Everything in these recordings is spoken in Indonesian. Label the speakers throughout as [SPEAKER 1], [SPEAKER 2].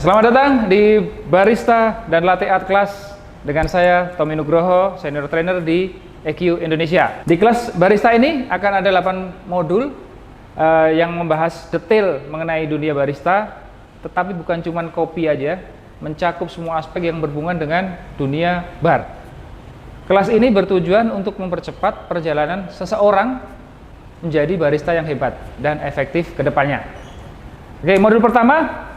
[SPEAKER 1] Selamat datang di Barista dan Latte Art Class dengan saya Tommy Nugroho, senior trainer di EQ Indonesia. Di kelas barista ini akan ada 8 modul yang membahas detail mengenai dunia barista, tetapi bukan cuma kopi aja, mencakup semua aspek yang berhubungan dengan dunia bar. Kelas ini bertujuan untuk mempercepat perjalanan seseorang menjadi barista yang hebat dan efektif ke depannya. Oke, modul pertama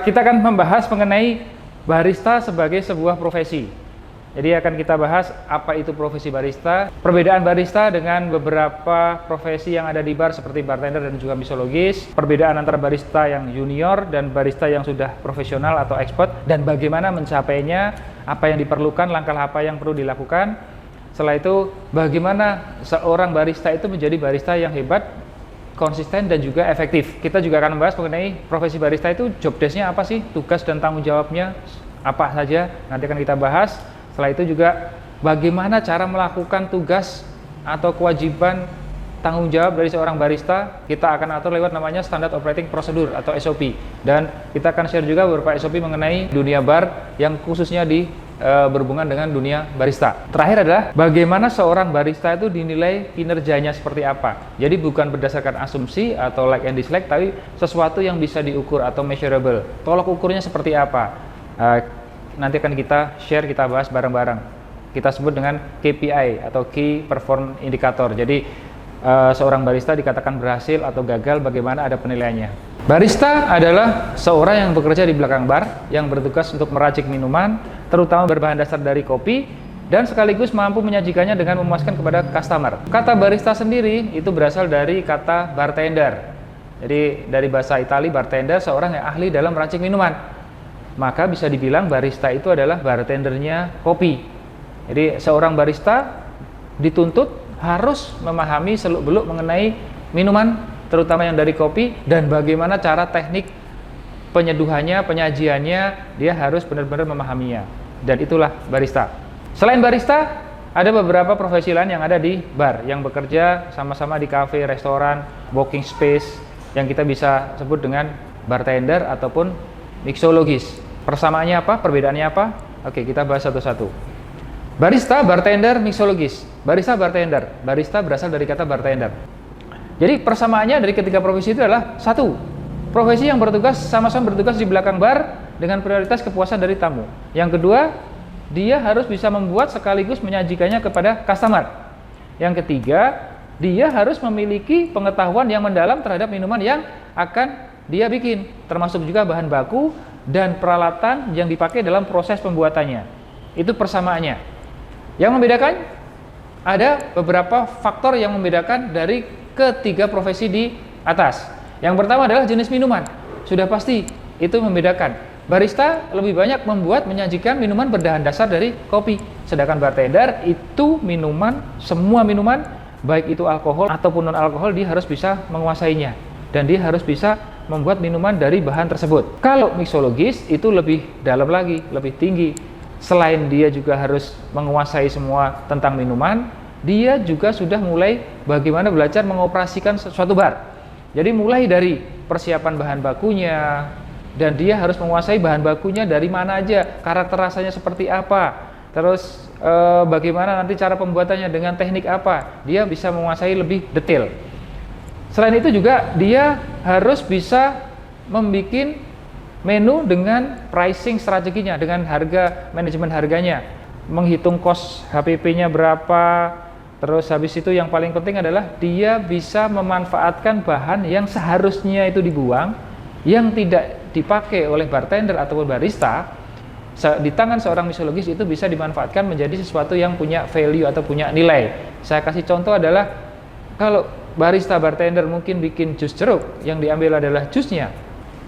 [SPEAKER 1] kita akan membahas mengenai barista sebagai sebuah profesi. Jadi akan kita bahas apa itu profesi barista, perbedaan barista dengan beberapa profesi yang ada di bar seperti bartender dan juga mixologis, perbedaan antara barista yang junior dan barista yang sudah profesional atau expert, dan bagaimana mencapainya, apa yang diperlukan, langkah apa yang perlu dilakukan. Setelah itu, bagaimana seorang barista itu menjadi barista yang hebat, konsisten dan juga efektif. Kita juga akan membahas mengenai profesi barista itu, job desk-nya apa sih, tugas dan tanggung jawabnya apa saja, nanti akan kita bahas. Setelah itu juga bagaimana cara melakukan tugas atau kewajiban tanggung jawab dari seorang barista, kita akan atur lewat namanya Standard Operating Procedure atau SOP. Dan kita akan share juga beberapa SOP mengenai dunia bar yang khususnya berhubungan dengan dunia barista. Terakhir adalah bagaimana seorang barista itu dinilai kinerjanya seperti apa. Jadi bukan berdasarkan asumsi atau like and dislike, tapi sesuatu yang bisa diukur atau measurable. Tolok ukurnya seperti apa. Nanti akan kita share, kita bahas bareng-bareng. Kita sebut dengan KPI atau Key Performance Indicator. Jadi seorang barista dikatakan berhasil atau gagal, bagaimana ada penilaiannya. Barista adalah seorang yang bekerja di belakang bar, yang bertugas untuk meracik minuman, terutama berbahan dasar dari kopi, dan sekaligus mampu menyajikannya dengan memuaskan kepada customer. Kata barista sendiri itu berasal dari kata bartender. Jadi dari bahasa Italia, bartender seorang yang ahli dalam meracik minuman. Maka bisa dibilang barista itu adalah bartendernya kopi. Jadi seorang barista dituntut harus memahami seluk-beluk mengenai minuman, terutama yang dari kopi, dan bagaimana cara teknik penyeduhannya, penyajiannya, dia harus benar-benar memahaminya. Dan itulah barista. Selain barista, ada beberapa profesi lain yang ada di bar, yang bekerja sama-sama di cafe, restoran, working space, yang kita bisa sebut dengan bartender ataupun mixologis. Persamaannya apa? Perbedaannya apa? Oke, kita bahas satu-satu. Barista, bartender, mixologis. Barista, bartender. Barista berasal dari kata bartender. Jadi persamaannya dari ketiga profesi itu adalah satu, profesi yang sama-sama bertugas di belakang bar dengan prioritas kepuasan dari tamu. Yang kedua, dia harus bisa membuat sekaligus menyajikannya kepada customer. Yang ketiga, dia harus memiliki pengetahuan yang mendalam terhadap minuman yang akan dia bikin, termasuk juga bahan baku dan peralatan yang dipakai dalam proses pembuatannya. Itu persamaannya. Yang membedakan, ada beberapa faktor yang membedakan dari ketiga profesi di atas. Yang pertama adalah jenis minuman. Sudah pasti itu membedakan. Barista lebih banyak membuat menyajikan minuman berbahan dasar dari kopi. Sedangkan bartender itu minuman, semua minuman, baik itu alkohol ataupun non alkohol, dia harus bisa menguasainya. Dan dia harus bisa membuat minuman dari bahan tersebut. Kalau mixologis itu lebih dalam lagi, lebih tinggi. Selain dia juga harus menguasai semua tentang minuman, dia juga sudah mulai bagaimana belajar mengoperasikan suatu bar. Jadi mulai dari persiapan bahan bakunya, dan dia harus menguasai bahan bakunya dari mana aja, karakter rasanya seperti apa, terus bagaimana nanti cara pembuatannya dengan teknik apa, dia bisa menguasai lebih detail. Selain itu juga dia harus bisa membuat menu dengan pricing strateginya, dengan harga, manajemen harganya, menghitung cost HPP-nya berapa. Terus habis itu yang paling penting adalah dia bisa memanfaatkan bahan yang seharusnya itu dibuang, yang tidak dipakai oleh bartender ataupun barista, di tangan seorang mixologis itu bisa dimanfaatkan menjadi sesuatu yang punya value atau punya nilai. Saya kasih contoh adalah, kalau barista bartender mungkin bikin jus jeruk, yang diambil adalah jusnya,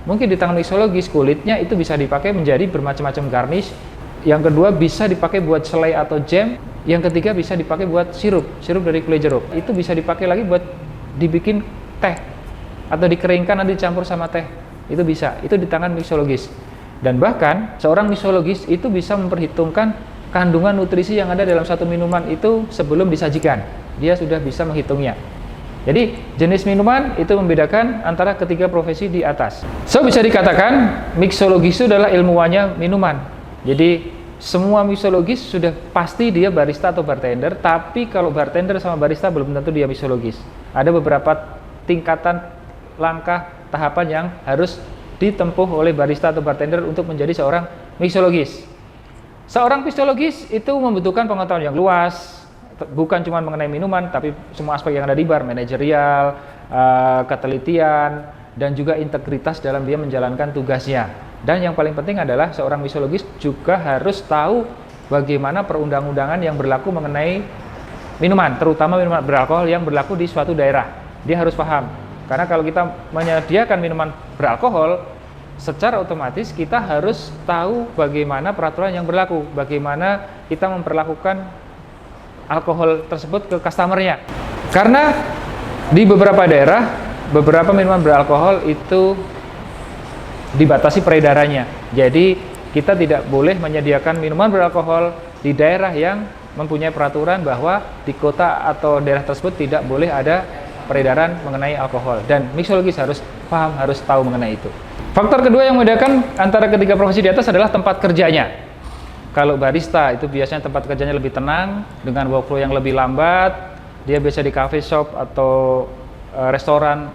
[SPEAKER 1] mungkin di tangan mixologis kulitnya itu bisa dipakai menjadi bermacam-macam garnish. Yang kedua bisa dipakai buat selai atau jam. Yang ketiga bisa dipakai buat sirup dari kulit jeruk. Itu bisa dipakai lagi buat dibikin teh atau dikeringkan nanti dicampur sama teh. Itu bisa. Itu di tangan mixologis. Dan bahkan seorang mixologis itu bisa memperhitungkan kandungan nutrisi yang ada dalam satu minuman itu sebelum disajikan. Dia sudah bisa menghitungnya. Jadi jenis minuman itu membedakan antara ketiga profesi di atas. So bisa dikatakan mixologis itu adalah ilmuwannya minuman. Jadi semua mixologis sudah pasti dia barista atau bartender, tapi kalau bartender sama barista belum tentu dia mixologis. Ada beberapa tingkatan langkah tahapan yang harus ditempuh oleh barista atau bartender untuk menjadi seorang mixologis. Seorang mixologis itu membutuhkan pengetahuan yang luas, bukan cuma mengenai minuman, tapi semua aspek yang ada di bar, manajerial, ketelitian, dan juga integritas dalam dia menjalankan tugasnya. Dan yang paling penting adalah seorang mixologis juga harus tahu bagaimana perundang-undangan yang berlaku mengenai minuman, terutama minuman beralkohol yang berlaku di suatu daerah. Dia harus paham, karena kalau kita menyediakan minuman beralkohol, secara otomatis kita harus tahu bagaimana peraturan yang berlaku, bagaimana kita memperlakukan alkohol tersebut ke customernya. Karena di beberapa daerah, beberapa minuman beralkohol itu dibatasi peredarannya. Jadi kita tidak boleh menyediakan minuman beralkohol di daerah yang mempunyai peraturan bahwa di kota atau daerah tersebut tidak boleh ada peredaran mengenai alkohol. Dan mixologis harus paham, harus tahu mengenai itu. Faktor kedua yang membedakan antara ketiga profesi di atas adalah tempat kerjanya. Kalau barista itu biasanya tempat kerjanya lebih tenang, dengan workflow yang lebih lambat, dia biasa di cafe shop atau restoran,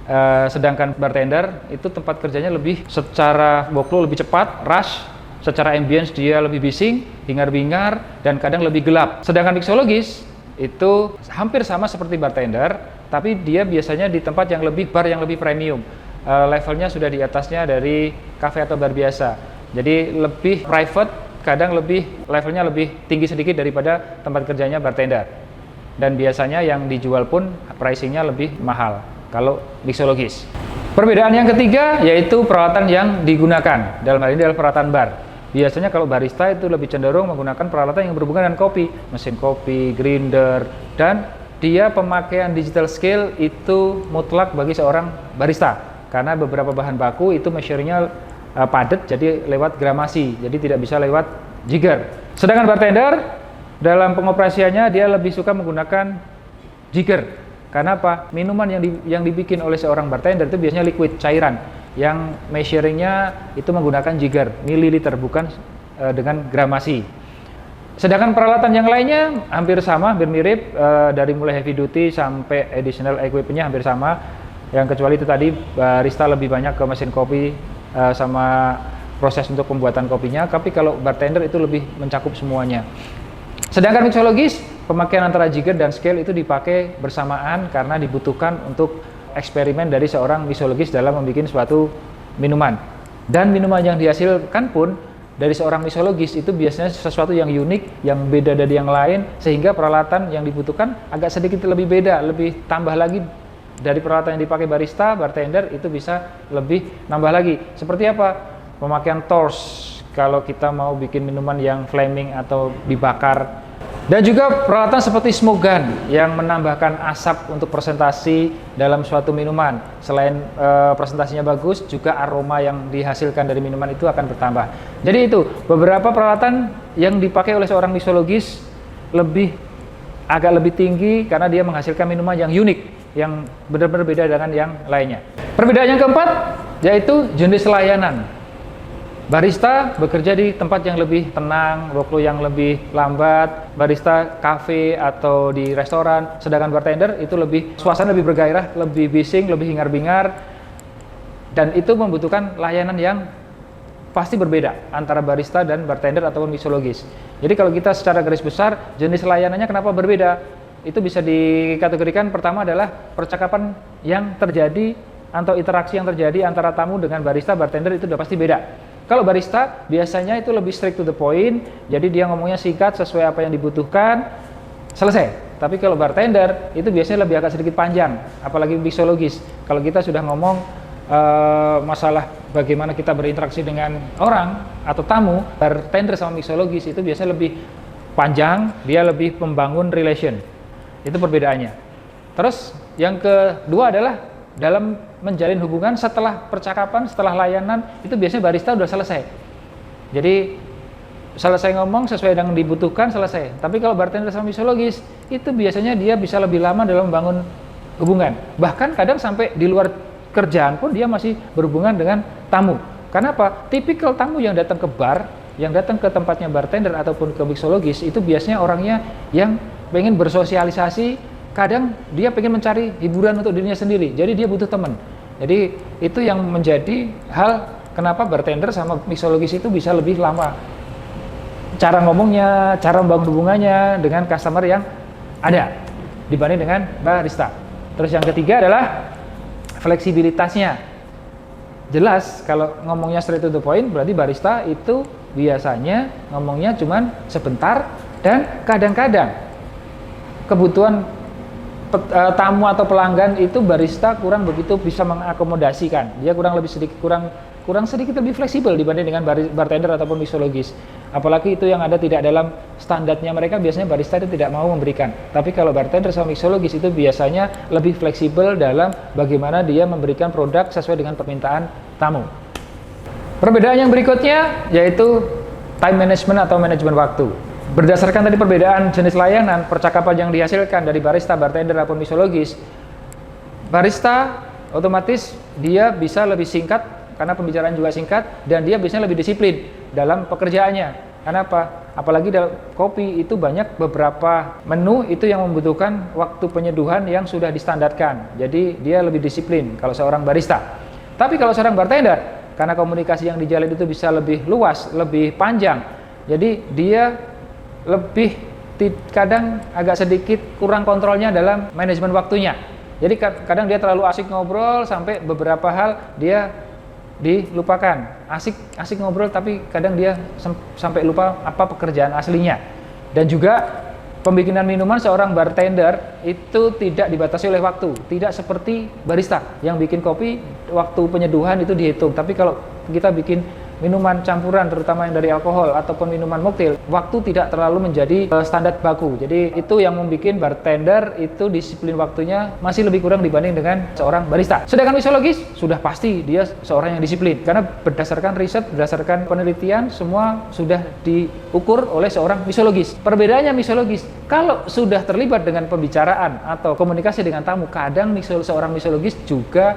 [SPEAKER 1] sedangkan bartender itu tempat kerjanya lebih secara workflow lebih cepat, rush, secara ambience dia lebih bising, hingar-bingar, dan kadang lebih gelap. Sedangkan mixologis itu hampir sama seperti bartender, tapi dia biasanya di tempat yang lebih bar yang lebih premium. Levelnya sudah di atasnya dari cafe atau bar biasa. Jadi lebih private, kadang levelnya lebih tinggi sedikit daripada tempat kerjanya bartender. Dan biasanya yang dijual pun pricingnya lebih mahal kalau mixologis. Perbedaan yang ketiga yaitu peralatan yang digunakan. Dalam hal ini adalah peralatan bar. Biasanya kalau barista itu lebih cenderung menggunakan peralatan yang berhubungan dengan kopi, mesin kopi, grinder, dan dia pemakaian digital scale itu mutlak bagi seorang barista. Karena beberapa bahan baku itu measuringnya padat, jadi lewat gramasi, jadi tidak bisa lewat jigger. Sedangkan bartender dalam pengoperasiannya dia lebih suka menggunakan jigger. Karena apa? Minuman yang dibikin oleh seorang bartender itu biasanya liquid, cairan, yang measuringnya itu menggunakan jigger, mililiter, bukan dengan gramasi. Sedangkan peralatan yang lainnya hampir sama, hampir mirip, dari mulai heavy duty sampai additional equipment-nya hampir sama. Yang kecuali itu tadi barista lebih banyak ke mesin kopi sama proses untuk pembuatan kopinya, tapi kalau bartender itu lebih mencakup semuanya. Sedangkan mixologis, pemakaian antara jigger dan scale itu dipakai bersamaan karena dibutuhkan untuk eksperimen dari seorang mixologis dalam membuat suatu minuman. Dan minuman yang dihasilkan pun dari seorang mixologis itu biasanya sesuatu yang unik, yang beda dari yang lain, sehingga peralatan yang dibutuhkan agak sedikit lebih beda, lebih tambah lagi. Dari peralatan yang dipakai barista, bartender itu bisa lebih nambah lagi. Seperti apa? Pemakaian torch kalau kita mau bikin minuman yang flaming atau dibakar. Dan juga peralatan seperti smoke gun yang menambahkan asap untuk presentasi dalam suatu minuman. Selain presentasinya bagus, juga aroma yang dihasilkan dari minuman itu akan bertambah. Jadi itu beberapa peralatan yang dipakai oleh seorang mixologis agak lebih tinggi karena dia menghasilkan minuman yang unik, yang benar-benar beda dengan yang lainnya. Perbedaan yang keempat yaitu jenis layanan. Barista bekerja di tempat yang lebih tenang, workflow yang lebih lambat. Barista kafe atau di restoran, sedangkan bartender itu lebih suasana lebih bergairah, lebih bising, lebih hingar-bingar, dan itu membutuhkan layanan yang pasti berbeda antara barista dan bartender ataupun mixologis. Jadi kalau kita secara garis besar jenis layanannya kenapa berbeda? Itu bisa dikategorikan pertama adalah percakapan yang terjadi atau interaksi yang terjadi antara tamu dengan barista, bartender itu udah pasti beda. Kalau barista biasanya itu lebih straight to the point, jadi dia ngomongnya singkat sesuai apa yang dibutuhkan, selesai. Tapi kalau bartender itu biasanya lebih agak sedikit panjang, apalagi mixologis. Kalau kita sudah ngomong masalah bagaimana kita berinteraksi dengan orang atau tamu, bartender sama mixologis itu biasanya lebih panjang, dia lebih membangun relation. Itu perbedaannya. Terus yang kedua adalah dalam menjalin hubungan setelah percakapan, setelah layanan, itu biasanya barista udah selesai. Jadi selesai ngomong sesuai dengan dibutuhkan, selesai. Tapi kalau bartender sama mixologis, itu biasanya dia bisa lebih lama dalam membangun hubungan. Bahkan kadang sampai di luar kerjaan pun dia masih berhubungan dengan tamu. Karena apa? Tipikal tamu yang datang ke bar, yang datang ke tempatnya bartender ataupun ke mixologis itu biasanya orangnya yang pengen bersosialisasi, kadang dia pengen mencari hiburan untuk dirinya sendiri. Jadi dia butuh teman. Jadi itu yang menjadi hal kenapa bartender sama mixologis itu bisa lebih lama. Cara ngomongnya, cara membangun hubungannya dengan customer yang ada dibanding dengan barista. Terus yang ketiga adalah fleksibilitasnya. Jelas kalau ngomongnya straight to the point berarti barista itu biasanya ngomongnya cuman sebentar dan kadang-kadang kebutuhan tamu atau pelanggan itu barista kurang begitu bisa mengakomodasikan. Dia kurang sedikit lebih fleksibel dibanding dengan bartender ataupun mixologis. Apalagi itu yang ada tidak dalam standarnya mereka, biasanya barista itu tidak mau memberikan. Tapi kalau bartender sama mixologis itu biasanya lebih fleksibel dalam bagaimana dia memberikan produk sesuai dengan permintaan tamu. Perbedaan yang berikutnya yaitu time management atau manajemen waktu. Berdasarkan tadi perbedaan jenis layanan, percakapan yang dihasilkan dari barista, bartender ataupun mixologis, barista otomatis dia bisa lebih singkat karena pembicaraan juga singkat dan dia biasanya lebih disiplin dalam pekerjaannya. Karena apa? Apalagi dalam kopi itu banyak beberapa menu itu yang membutuhkan waktu penyeduhan yang sudah distandarkan. Jadi dia lebih disiplin kalau seorang barista. Tapi kalau seorang bartender, karena komunikasi yang dijalin itu bisa lebih luas, lebih panjang. Jadi dia lebih kadang agak sedikit kurang kontrolnya dalam manajemen waktunya. Jadi kadang dia terlalu asik ngobrol sampai beberapa hal dia dilupakan. Asik ngobrol tapi kadang dia sampai lupa apa pekerjaan aslinya. Dan juga pembikinan minuman seorang bartender itu tidak dibatasi oleh waktu. Tidak seperti barista yang bikin kopi waktu penyeduhan itu dihitung. Tapi kalau kita bikin minuman campuran terutama yang dari alkohol ataupun minuman moktail, waktu tidak terlalu menjadi standar baku. Jadi itu yang membuat bartender itu disiplin waktunya masih lebih kurang dibanding dengan seorang barista. Sedangkan mixologis sudah pasti dia seorang yang disiplin karena berdasarkan riset, berdasarkan penelitian semua sudah diukur oleh seorang mixologis. Perbedaannya mixologis kalau sudah terlibat dengan pembicaraan atau komunikasi dengan tamu, kadang seorang mixologis juga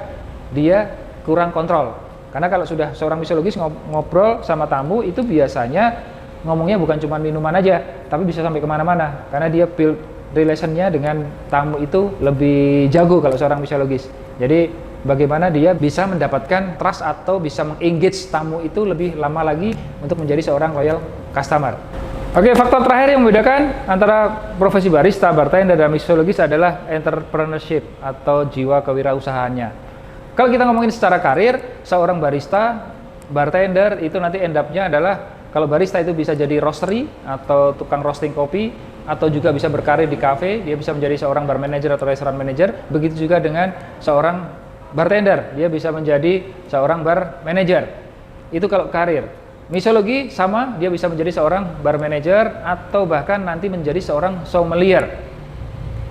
[SPEAKER 1] dia kurang kontrol. Karena kalau sudah seorang mixologis ngobrol sama tamu itu biasanya ngomongnya bukan cuma minuman aja, tapi bisa sampai kemana-mana. Karena dia build relationnya dengan tamu itu lebih jago kalau seorang mixologis. Jadi bagaimana dia bisa mendapatkan trust atau bisa mengengage tamu itu lebih lama lagi untuk menjadi seorang loyal customer. Oke, faktor terakhir yang membedakan antara profesi barista, bartender, dan mixologis adalah entrepreneurship atau jiwa kewirausahaannya. Kalau kita ngomongin secara karir, seorang barista, bartender itu nanti end up-nya adalah kalau barista itu bisa jadi roastery atau tukang roasting kopi atau juga bisa berkarir di cafe, dia bisa menjadi seorang bar manager atau restaurant manager. Begitu juga dengan seorang bartender, dia bisa menjadi seorang bar manager. Itu kalau karir. Mixologi sama, dia bisa menjadi seorang bar manager atau bahkan nanti menjadi seorang sommelier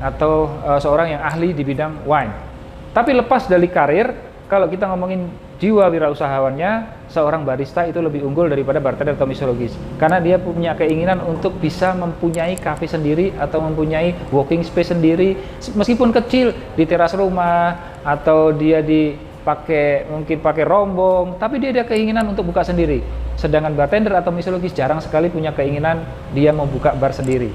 [SPEAKER 1] atau seorang yang ahli di bidang wine. Tapi lepas dari karir, kalau kita ngomongin jiwa wirausahawannya, seorang barista itu lebih unggul daripada bartender atau mixologis. Karena dia punya keinginan untuk bisa mempunyai cafe sendiri atau mempunyai working space sendiri, meskipun kecil di teras rumah atau dia mungkin pakai rombong, tapi dia ada keinginan untuk buka sendiri. Sedangkan bartender atau mixologis jarang sekali punya keinginan dia mau buka bar sendiri.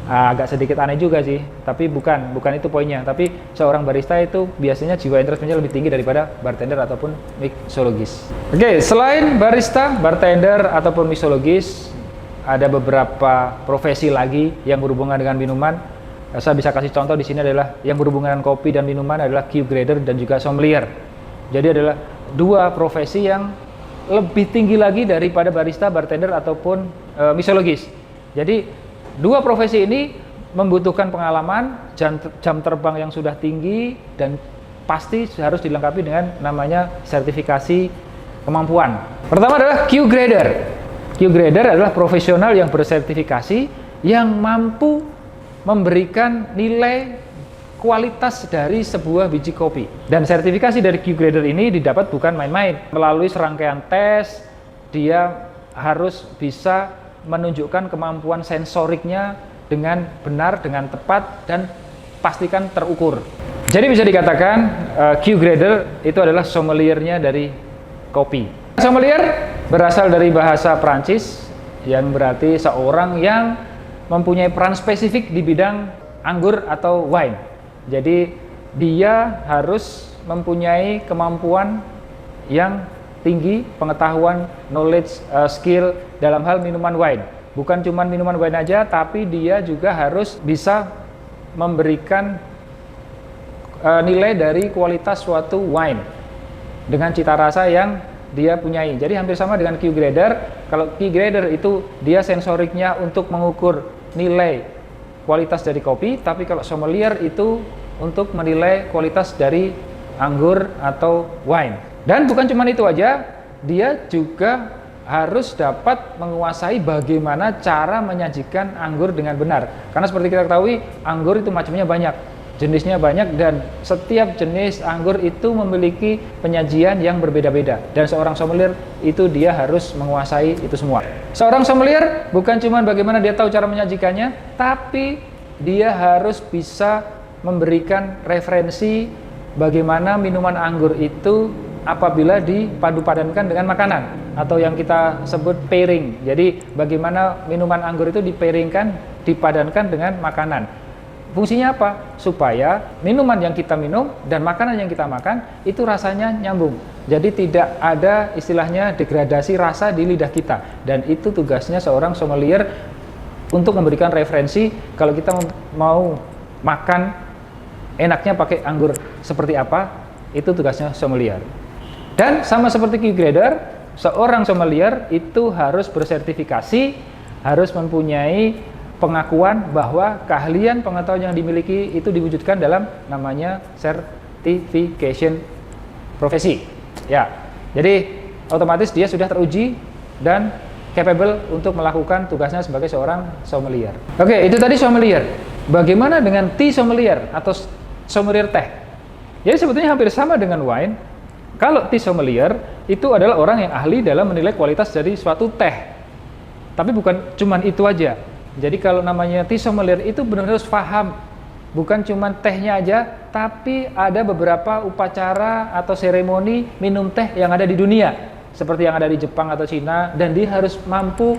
[SPEAKER 1] Agak sedikit aneh juga sih, tapi bukan itu poinnya. Tapi seorang barista itu biasanya jiwa entrepreneurnya lebih tinggi daripada bartender ataupun mixologis. Oke, selain barista, bartender ataupun mixologis, ada beberapa profesi lagi yang berhubungan dengan minuman. Saya bisa kasih contoh di sini adalah yang berhubungan dengan kopi dan minuman adalah Q grader dan juga sommelier. Jadi adalah dua profesi yang lebih tinggi lagi daripada barista, bartender ataupun mixologis. Jadi dua profesi ini membutuhkan pengalaman, jam terbang yang sudah tinggi, dan pasti harus dilengkapi dengan namanya sertifikasi kemampuan. Pertama adalah Q grader. Q grader adalah profesional yang bersertifikasi yang mampu memberikan nilai kualitas dari sebuah biji kopi. Dan sertifikasi dari Q grader ini didapat bukan main-main. Melalui serangkaian tes, dia harus bisa menunjukkan kemampuan sensoriknya dengan benar, dengan tepat, dan pastikan terukur. Jadi bisa dikatakan Q-grader itu adalah sommeliernya dari kopi. Sommelier berasal dari bahasa Prancis yang berarti seorang yang mempunyai peran spesifik di bidang anggur atau wine. Jadi dia harus mempunyai kemampuan yang tinggi, pengetahuan, knowledge, skill dalam hal minuman wine. Bukan cuma minuman wine aja, tapi dia juga harus bisa memberikan nilai dari kualitas suatu wine dengan cita rasa yang dia punyai. Jadi hampir sama dengan Q-grader. Kalau Q-grader itu dia sensoriknya untuk mengukur nilai kualitas dari kopi, tapi kalau sommelier itu untuk menilai kualitas dari anggur atau wine. Dan bukan cuma itu aja, dia juga harus dapat menguasai bagaimana cara menyajikan anggur dengan benar. Karena seperti kita ketahui, anggur itu macamnya banyak, jenisnya banyak, dan setiap jenis anggur itu memiliki penyajian yang berbeda-beda. Dan seorang sommelier itu dia harus menguasai itu semua. Seorang sommelier bukan cuma bagaimana dia tahu cara menyajikannya, tapi dia harus bisa memberikan referensi bagaimana minuman anggur itu apabila dipadu-padankan dengan makanan atau yang kita sebut pairing. Jadi bagaimana minuman anggur itu dipairingkan, dipadankan dengan makanan. Fungsinya apa? Supaya minuman yang kita minum dan makanan yang kita makan itu rasanya nyambung. Jadi tidak ada istilahnya degradasi rasa di lidah kita. Dan itu tugasnya seorang sommelier untuk memberikan referensi kalau kita mau makan enaknya pakai anggur seperti apa, itu tugasnya sommelier. Dan sama seperti Q-grader, seorang sommelier itu harus bersertifikasi, harus mempunyai pengakuan bahwa keahlian pengetahuan yang dimiliki itu diwujudkan dalam namanya certification profesi. Ya, jadi otomatis dia sudah teruji dan capable untuk melakukan tugasnya sebagai seorang sommelier. Oke, itu tadi sommelier. Bagaimana dengan tea sommelier atau sommelier teh? Jadi sebetulnya hampir sama dengan wine. Kalau tea sommelier itu adalah orang yang ahli dalam menilai kualitas dari suatu teh. Tapi bukan cuma itu aja. Jadi kalau namanya tea sommelier itu benar-benar harus paham. Bukan cuma tehnya aja, tapi ada beberapa upacara atau seremoni minum teh yang ada di dunia. Seperti yang ada di Jepang atau Cina, dan dia harus mampu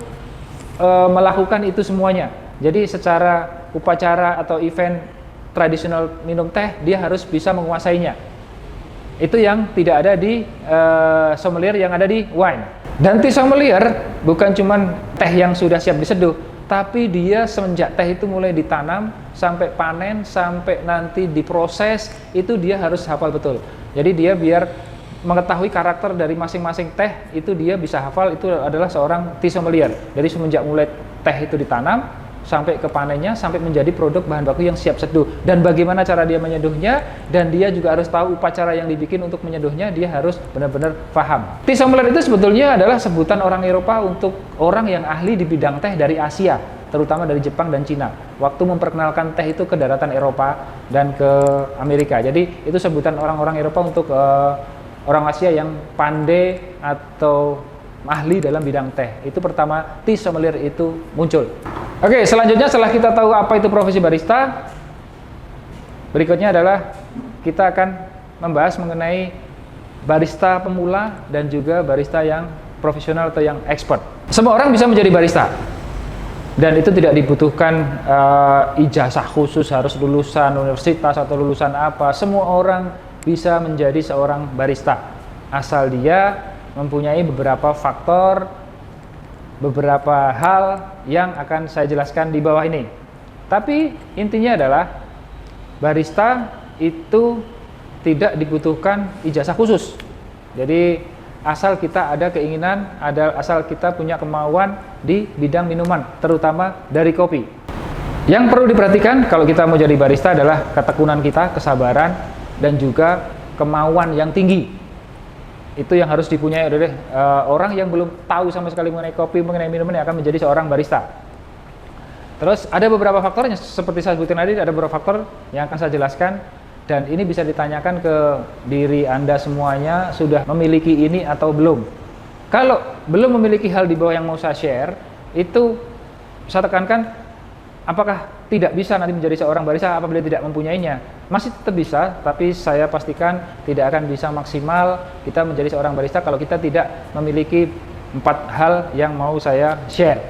[SPEAKER 1] melakukan itu semuanya. Jadi secara upacara atau event tradisional minum teh, dia harus bisa menguasainya. Itu yang tidak ada di sommelier yang ada di wine. Dan tea sommelier bukan cuma teh yang sudah siap diseduh, tapi dia semenjak teh itu mulai ditanam sampai panen, sampai nanti diproses, itu dia harus hafal betul. Jadi dia biar mengetahui karakter dari masing-masing teh, itu dia bisa hafal, itu adalah seorang tea sommelier. Jadi semenjak mulai teh itu ditanam sampai ke panennya, sampai menjadi produk bahan baku yang siap seduh, dan bagaimana cara dia menyeduhnya, dan dia juga harus tahu upacara yang dibikin untuk menyeduhnya, dia harus benar-benar paham. Tea sommelier itu sebetulnya adalah sebutan orang Eropa untuk orang yang ahli di bidang teh dari Asia, terutama dari Jepang dan Cina, waktu memperkenalkan teh itu ke daratan Eropa dan ke Amerika. Jadi itu sebutan orang-orang Eropa untuk orang Asia yang pandai atau ahli dalam bidang teh. Itu pertama tea sommelier itu muncul. Oke, selanjutnya setelah kita tahu apa itu profesi barista, berikutnya adalah kita akan membahas mengenai barista pemula dan juga barista yang profesional atau yang expert. Semua orang bisa menjadi barista, dan itu tidak dibutuhkan ijazah khusus harus lulusan universitas atau lulusan apa. Semua orang bisa menjadi seorang barista asal dia mempunyai beberapa faktor, beberapa hal yang akan saya jelaskan di bawah ini. Tapi intinya adalah barista itu tidak dibutuhkan ijazah khusus. Jadi asal kita ada keinginan, asal kita punya kemauan di bidang minuman, terutama dari kopi. Yang perlu diperhatikan kalau kita mau jadi barista adalah ketekunan kita, kesabaran, dan juga kemauan yang tinggi. Itu yang harus dipunyai oleh orang yang belum tahu sama sekali mengenai kopi, mengenai minuman, yang akan menjadi seorang barista. Terus ada beberapa faktornya, seperti saya sebutin tadi, ada beberapa faktor yang akan saya jelaskan, dan ini bisa ditanyakan ke diri Anda semuanya, sudah memiliki ini atau belum. Kalau belum memiliki hal di bawah yang mau saya share, itu saya tekankan Apakah tidak bisa nanti menjadi seorang barista apabila tidak mempunyainya? Masih tetap bisa, tapi saya pastikan tidak akan bisa maksimal kita menjadi seorang barista kalau kita tidak memiliki 4 hal yang mau saya share.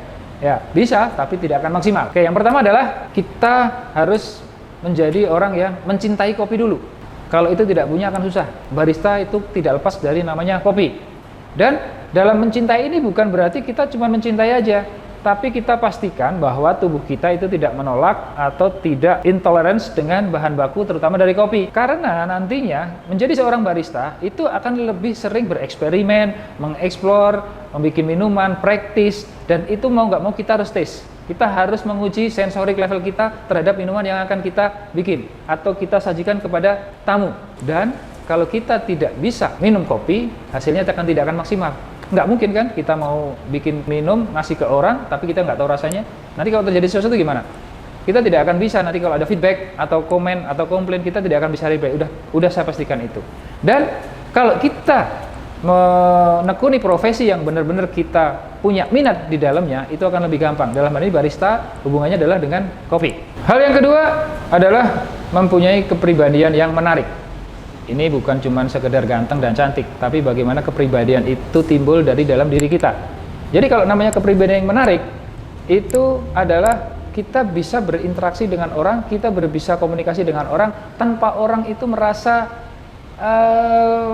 [SPEAKER 1] Ya, bisa, tapi tidak akan maksimal. Oke, yang pertama adalah kita harus menjadi orang yang mencintai kopi dulu. Kalau itu tidak punya akan susah. Barista itu tidak lepas dari namanya kopi. Dan dalam mencintai ini bukan berarti kita cuma mencintai aja, tapi kita pastikan bahwa tubuh kita itu tidak menolak atau tidak intolerance dengan bahan baku terutama dari kopi. Karena nantinya menjadi seorang barista itu akan lebih sering bereksperimen, mengeksplor, membuat minuman, praktis, dan itu mau nggak mau kita harus tes. Kita harus menguji sensorik level kita terhadap minuman yang akan kita bikin atau kita sajikan kepada tamu. Dan kalau kita tidak bisa minum kopi, hasilnya tidak akan maksimal. Nggak mungkin kan kita mau bikin minum, ngasih ke orang, tapi kita nggak tahu rasanya. Nanti kalau terjadi sesuatu gimana? Kita tidak akan bisa, nanti kalau ada feedback atau komen atau komplain, kita tidak akan bisa reply. Udah saya pastikan itu. Dan kalau kita menekuni profesi yang benar-benar kita punya minat di dalamnya, itu akan lebih gampang. Dalam hal ini barista hubungannya adalah dengan kopi. Hal yang kedua adalah mempunyai kepribadian yang menarik. Ini bukan cuma sekedar ganteng dan cantik, tapi bagaimana kepribadian itu timbul dari dalam diri kita. Jadi kalau namanya kepribadian yang menarik, itu adalah kita bisa berinteraksi dengan orang, kita bisa komunikasi dengan orang, tanpa orang itu merasa,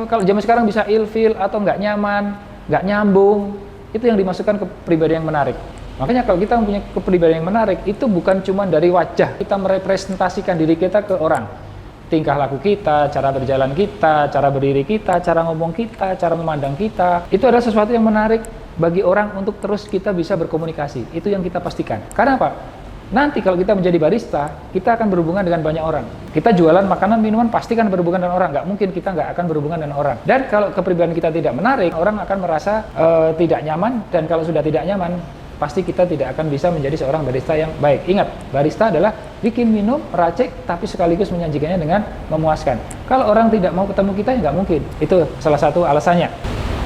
[SPEAKER 1] kalau zaman sekarang bisa ilfil atau nggak nyaman, nggak nyambung. Itu yang dimasukkan kepribadian yang menarik. Makanya kalau kita mempunyai kepribadian yang menarik, itu bukan cuma dari wajah, kita merepresentasikan diri kita ke orang. Tingkah laku kita, cara berjalan kita, cara berdiri kita, cara ngomong kita, cara memandang kita, itu adalah sesuatu yang menarik bagi orang untuk terus kita bisa berkomunikasi. Itu yang kita pastikan. Karena apa? Nanti kalau kita menjadi barista, kita akan berhubungan dengan banyak orang. Kita jualan makanan, minuman, pasti kan berhubungan dengan orang. Nggak mungkin kita nggak akan berhubungan dengan orang. Dan kalau kepribadian kita tidak menarik, orang akan merasa tidak nyaman. Dan kalau sudah tidak nyaman, pasti kita tidak akan bisa menjadi seorang barista yang baik. Ingat, barista adalah bikin minum, racik, tapi sekaligus menyajikannya dengan memuaskan. Kalau orang tidak mau ketemu kita, ya nggak mungkin. Itu salah satu alasannya.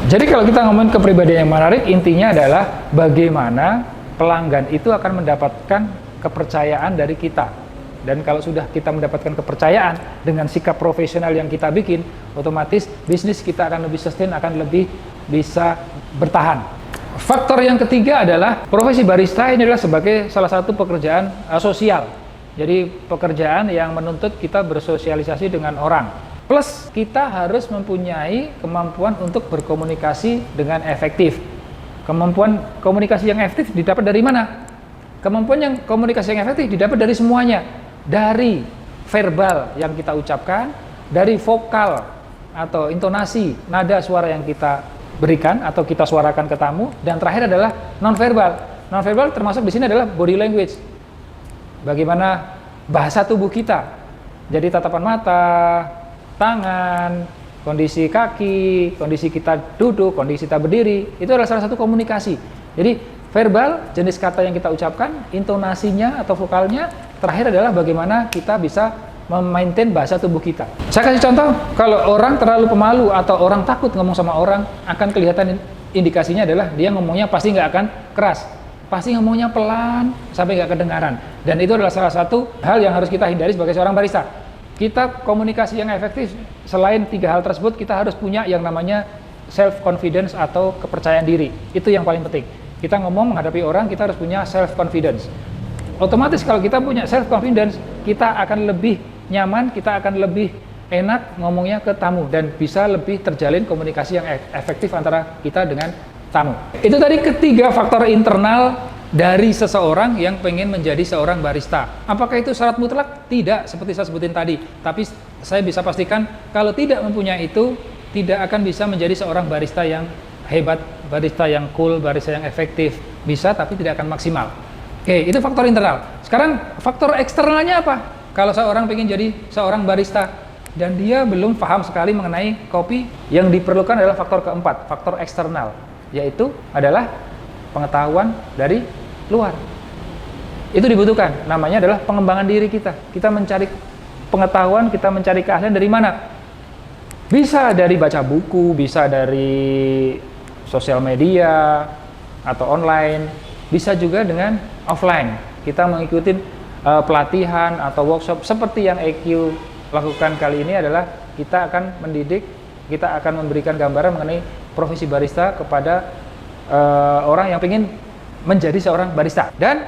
[SPEAKER 1] Jadi kalau kita ngomongin kepribadian yang menarik, intinya adalah bagaimana pelanggan itu akan mendapatkan kepercayaan dari kita. Dan kalau sudah kita mendapatkan kepercayaan dengan sikap profesional yang kita bikin, otomatis bisnis kita akan lebih sustain, akan lebih bisa bertahan. Faktor yang ketiga adalah profesi barista ini adalah sebagai salah satu pekerjaan sosial. Jadi pekerjaan yang menuntut kita bersosialisasi dengan orang. Plus kita harus mempunyai kemampuan untuk berkomunikasi dengan efektif. Kemampuan komunikasi yang efektif didapat dari mana? Kemampuan yang komunikasi yang efektif didapat dari semuanya. Dari verbal yang kita ucapkan, dari vokal atau intonasi, nada suara yang kita berikan atau kita suarakan ke tamu, dan terakhir adalah nonverbal. Nonverbal termasuk di sini adalah body language. Bagaimana bahasa tubuh kita. Jadi tatapan mata, tangan, kondisi kaki, kondisi kita duduk, kondisi kita berdiri, itu adalah salah satu komunikasi. Jadi verbal, jenis kata yang kita ucapkan, intonasinya atau vokalnya, terakhir adalah bagaimana kita bisa memaintain bahasa tubuh kita. Saya kasih contoh, kalau orang terlalu pemalu atau orang takut ngomong sama orang, akan kelihatan indikasinya adalah dia ngomongnya pasti nggak akan keras, pasti ngomongnya pelan sampai nggak kedengaran. Dan itu adalah salah satu hal yang harus kita hindari sebagai seorang barista. Kita komunikasi yang efektif, selain 3 hal tersebut, kita harus punya yang namanya self confidence atau kepercayaan diri. Itu yang paling penting. Kita ngomong menghadapi orang, kita harus punya self confidence. Otomatis kalau kita punya self confidence, kita akan lebih nyaman, kita akan lebih enak ngomongnya ke tamu dan bisa lebih terjalin komunikasi yang efektif antara kita dengan tamu. Itu tadi ketiga faktor internal dari seseorang yang pengen menjadi seorang barista. Apakah itu syarat mutlak? Tidak, seperti saya sebutin tadi. Tapi saya bisa pastikan kalau tidak mempunyai itu, tidak akan bisa menjadi seorang barista yang hebat, barista yang cool, barista yang efektif. Bisa tapi tidak akan maksimal. Oke, itu faktor internal. Sekarang faktor eksternalnya apa? Kalau seorang pengen jadi seorang barista dan dia belum paham sekali mengenai kopi, yang diperlukan adalah faktor keempat, faktor eksternal, yaitu adalah pengetahuan dari luar. Itu dibutuhkan, namanya adalah pengembangan diri kita. Kita mencari pengetahuan, kita mencari keahlian dari mana? Bisa dari baca buku, bisa dari sosial media atau online, bisa juga dengan offline. kita mengikuti pelatihan atau workshop seperti yang EQ lakukan kali ini adalah kita akan mendidik, kita akan memberikan gambaran mengenai profesi barista kepada orang yang ingin menjadi seorang barista. Dan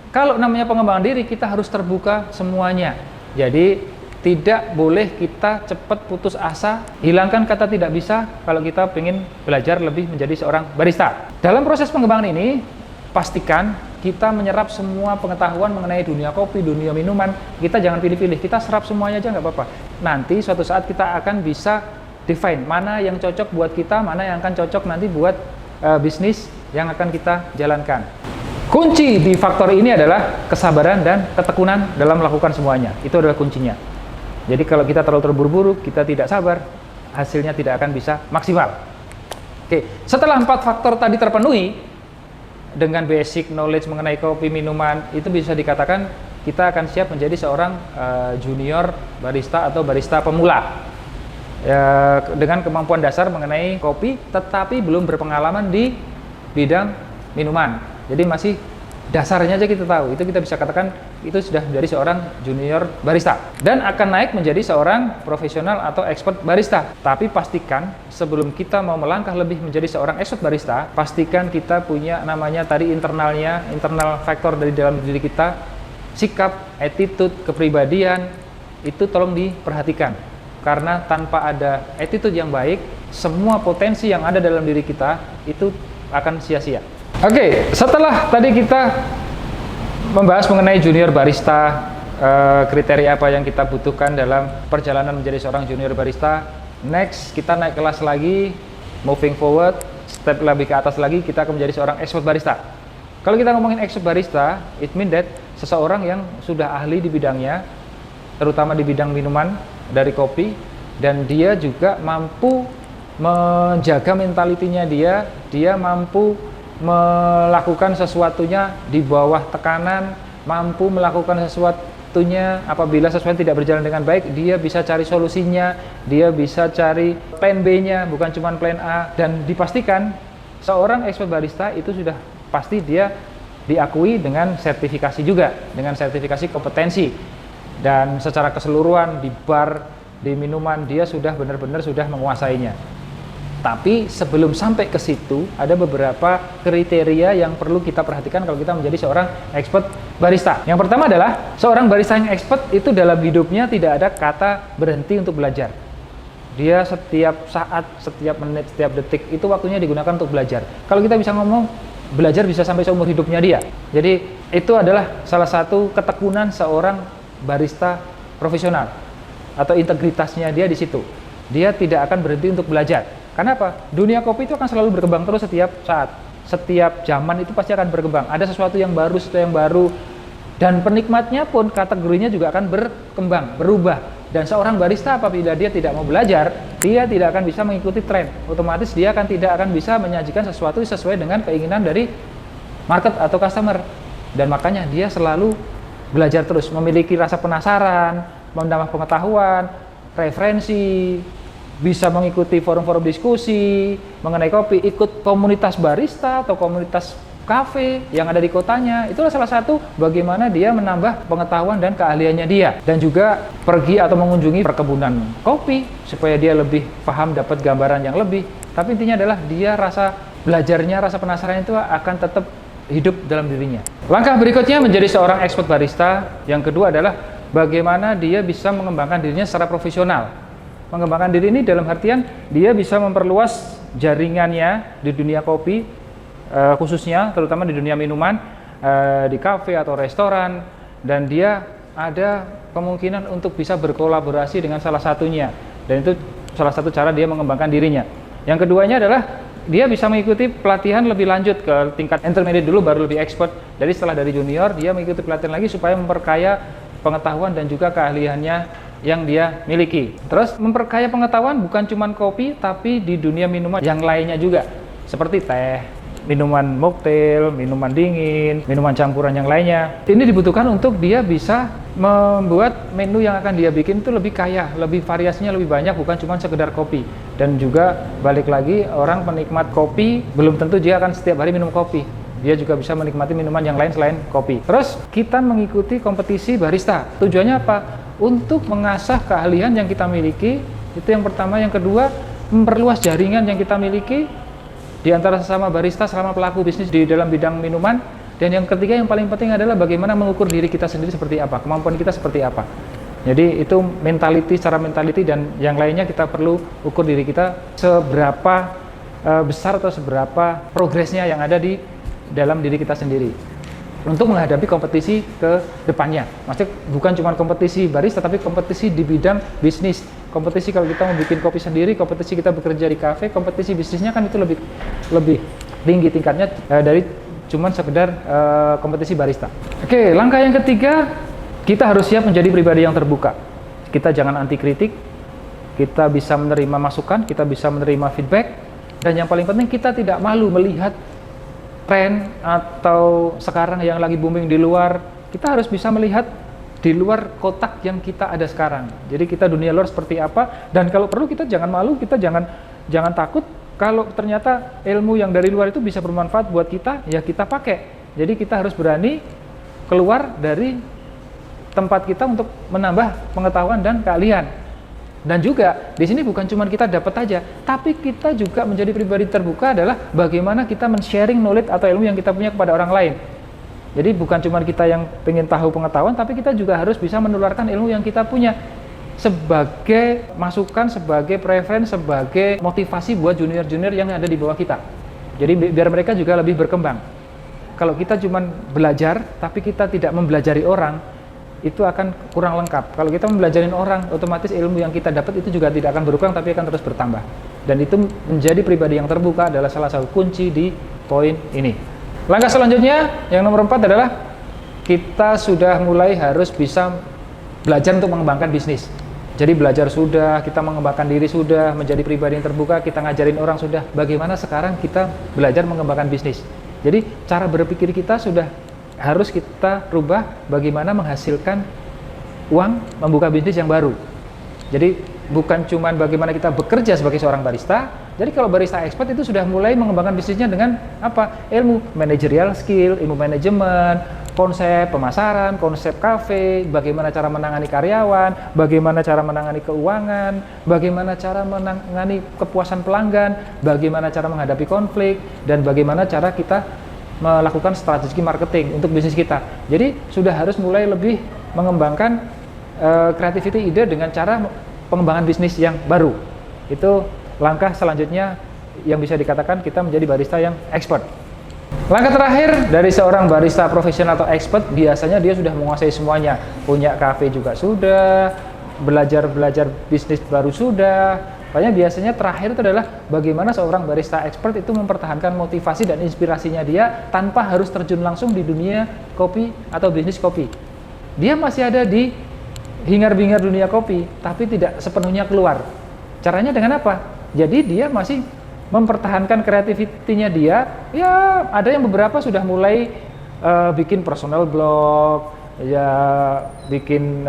[SPEAKER 1] kalau namanya pengembangan diri, kita harus terbuka semuanya. Jadi tidak boleh kita cepat putus asa, hilangkan kata tidak bisa kalau kita ingin belajar lebih menjadi seorang barista. Dalam proses pengembangan ini, pastikan kita menyerap semua pengetahuan mengenai dunia kopi, dunia minuman. Kita jangan pilih-pilih, kita serap semuanya aja nggak apa-apa. Nanti suatu saat kita akan bisa define mana yang cocok buat kita, mana yang akan cocok nanti buat bisnis yang akan kita jalankan. Kunci di faktor ini adalah kesabaran dan ketekunan dalam melakukan semuanya. Itu adalah kuncinya. Jadi kalau kita terlalu terburu-buru, kita tidak sabar, hasilnya tidak akan bisa maksimal. Oke, setelah 4 faktor tadi terpenuhi, dengan basic knowledge mengenai kopi, minuman, itu bisa dikatakan kita akan siap menjadi seorang junior barista atau barista pemula. Dengan kemampuan dasar mengenai kopi, tetapi belum berpengalaman di bidang minuman. Jadi masih dasarnya aja kita tahu, itu kita bisa katakan itu sudah menjadi seorang junior barista dan akan naik menjadi seorang profesional atau expert barista. Tapi pastikan sebelum kita mau melangkah lebih menjadi seorang expert barista, pastikan kita punya namanya tadi internal faktor dari dalam diri kita, sikap, attitude, kepribadian, itu tolong diperhatikan. Karena tanpa ada attitude yang baik, semua potensi yang ada dalam diri kita itu akan sia-sia. Oke, setelah tadi kita membahas mengenai junior barista, kriteria apa yang kita butuhkan dalam perjalanan menjadi seorang junior barista, next kita naik kelas lagi, moving forward, step lebih ke atas lagi, kita akan menjadi seorang expert barista. Kalau kita ngomongin expert barista, it means that seseorang yang sudah ahli di bidangnya, terutama di bidang minuman dari kopi, dan dia juga mampu menjaga mentalitinya dia mampu melakukan sesuatunya di bawah tekanan, mampu melakukan sesuatunya apabila sesuatu tidak berjalan dengan baik, dia bisa cari solusinya, dia bisa cari plan B-nya, bukan cuma plan A. Dan dipastikan seorang expert barista itu sudah pasti dia diakui dengan sertifikasi juga, dengan sertifikasi kompetensi. Dan secara keseluruhan di bar, di minuman, dia sudah benar-benar sudah menguasainya. Tapi sebelum sampai ke situ, ada beberapa kriteria yang perlu kita perhatikan kalau kita menjadi seorang expert barista. Yang pertama adalah seorang barista yang expert itu dalam hidupnya tidak ada kata berhenti untuk belajar. Dia setiap saat, setiap menit, setiap detik itu waktunya digunakan untuk belajar. Kalau kita bisa ngomong, belajar bisa sampai seumur hidupnya dia. Jadi itu adalah salah satu ketekunan seorang barista profesional atau integritasnya dia di situ. Dia tidak akan berhenti untuk belajar. Kenapa? Dunia kopi itu akan selalu berkembang terus setiap saat, setiap zaman itu pasti akan berkembang. Ada sesuatu yang baru, dan penikmatnya pun kategorinya juga akan berkembang, berubah. Dan seorang barista apabila dia tidak mau belajar, dia tidak akan bisa mengikuti tren. Otomatis dia tidak akan bisa menyajikan sesuatu sesuai dengan keinginan dari market atau customer. Dan makanya dia selalu belajar terus, memiliki rasa penasaran, menambah pengetahuan, referensi, bisa mengikuti forum-forum diskusi mengenai kopi, ikut komunitas barista atau komunitas kafe yang ada di kotanya. Itulah salah satu bagaimana dia menambah pengetahuan dan keahliannya dia. Dan juga pergi atau mengunjungi perkebunan kopi supaya dia lebih paham, dapat gambaran yang lebih. Tapi intinya adalah dia rasa belajarnya, rasa penasaran itu akan tetap hidup dalam dirinya. Langkah berikutnya menjadi seorang expert barista. Yang kedua adalah bagaimana dia bisa mengembangkan dirinya secara profesional. Mengembangkan diri ini dalam artian dia bisa memperluas jaringannya di dunia kopi, khususnya terutama di dunia minuman, di kafe atau restoran, dan dia ada kemungkinan untuk bisa berkolaborasi dengan salah satunya, dan itu salah satu cara dia mengembangkan dirinya. Yang keduanya adalah dia bisa mengikuti pelatihan lebih lanjut ke tingkat intermediate dulu baru lebih expert. Jadi setelah dari junior dia mengikuti pelatihan lagi supaya memperkaya pengetahuan dan juga keahliannya yang dia miliki. Terus memperkaya pengetahuan bukan cuma kopi, tapi di dunia minuman yang lainnya juga, seperti teh, minuman mocktail, minuman dingin, minuman campuran yang lainnya. Ini dibutuhkan untuk dia bisa membuat menu yang akan dia bikin itu lebih kaya, lebih variasinya lebih banyak, bukan cuma sekedar kopi. Dan juga balik lagi, orang penikmat kopi belum tentu dia akan setiap hari minum kopi. dia juga bisa menikmati minuman yang lain selain kopi. Terus kita mengikuti kompetisi barista. Tujuannya apa? Untuk mengasah keahlian yang kita miliki, itu yang pertama. Yang kedua, memperluas jaringan yang kita miliki di antara sesama barista selama pelaku bisnis di dalam bidang minuman. Dan yang ketiga yang paling penting adalah bagaimana mengukur diri kita sendiri seperti apa, kemampuan kita seperti apa. Jadi itu secara mentality, dan yang lainnya kita perlu ukur diri kita seberapa besar atau seberapa progresnya yang ada di dalam diri kita sendiri untuk menghadapi kompetisi ke depannya. Maksudnya bukan cuma kompetisi barista, tapi kompetisi di bidang bisnis. Kompetisi kalau kita mau bikin kopi sendiri, kompetisi kita bekerja di kafe, kompetisi bisnisnya kan itu lebih tinggi tingkatnya dari cuman sekedar kompetisi barista. Oke, langkah yang ketiga, kita harus siap menjadi pribadi yang terbuka. Kita jangan anti kritik, kita bisa menerima masukan, kita bisa menerima feedback, dan yang paling penting kita tidak malu melihat tren atau sekarang yang lagi booming di luar. Kita harus bisa melihat di luar kotak yang kita ada sekarang. Jadi kita dunia luar seperti apa, dan kalau perlu kita jangan malu, kita jangan takut. Kalau ternyata ilmu yang dari luar itu bisa bermanfaat buat kita, ya kita pakai. Jadi kita harus berani keluar dari tempat kita untuk menambah pengetahuan dan keahlian. Dan juga di sini bukan cuma kita dapat aja, tapi kita juga menjadi pribadi terbuka adalah bagaimana kita men-sharing knowledge atau ilmu yang kita punya kepada orang lain. Jadi bukan cuma kita yang pengen tahu pengetahuan, tapi kita juga harus bisa menularkan ilmu yang kita punya sebagai masukan, sebagai preference, sebagai motivasi buat junior-junior yang ada di bawah kita. Jadi biar mereka juga lebih berkembang. Kalau kita cuma belajar, tapi kita tidak mempelajari orang, itu akan kurang lengkap. Kalau kita mempelajarin orang, otomatis ilmu yang kita dapat itu juga tidak akan berkurang, tapi akan terus bertambah. Dan itu menjadi pribadi yang terbuka adalah salah satu kunci di poin ini. Langkah selanjutnya, yang nomor 4 adalah kita sudah mulai harus bisa belajar untuk mengembangkan bisnis. Jadi belajar sudah, kita mengembangkan diri sudah, menjadi pribadi yang terbuka, kita ngajarin orang sudah. Bagaimana sekarang kita belajar mengembangkan bisnis. Jadi cara berpikir kita sudah harus kita rubah, bagaimana menghasilkan uang, membuka bisnis yang baru. Jadi bukan cuma bagaimana kita bekerja sebagai seorang barista. Jadi kalau barista expert itu sudah mulai mengembangkan bisnisnya dengan apa? Ilmu managerial skill, ilmu manajemen, konsep pemasaran, konsep kafe, bagaimana cara menangani karyawan, bagaimana cara menangani keuangan, bagaimana cara menangani kepuasan pelanggan, bagaimana cara menghadapi konflik, dan bagaimana cara kita melakukan strategi marketing untuk bisnis kita. Jadi sudah harus mulai lebih mengembangkan creativity ide dengan cara pengembangan bisnis yang baru. Itu langkah selanjutnya yang bisa dikatakan kita menjadi barista yang expert. Langkah terakhir dari seorang barista profesional atau expert, biasanya dia sudah menguasai semuanya. Punya kafe juga sudah, belajar bisnis baru sudah. Makanya biasanya terakhir itu adalah bagaimana seorang barista expert itu mempertahankan motivasi dan inspirasinya dia tanpa harus terjun langsung di dunia kopi atau bisnis kopi. Dia masih ada di hingar-bingar dunia kopi, tapi tidak sepenuhnya keluar. Caranya dengan apa? Jadi dia masih mempertahankan kreativitinya dia. Ya ada yang beberapa sudah mulai bikin personal blog, ya bikin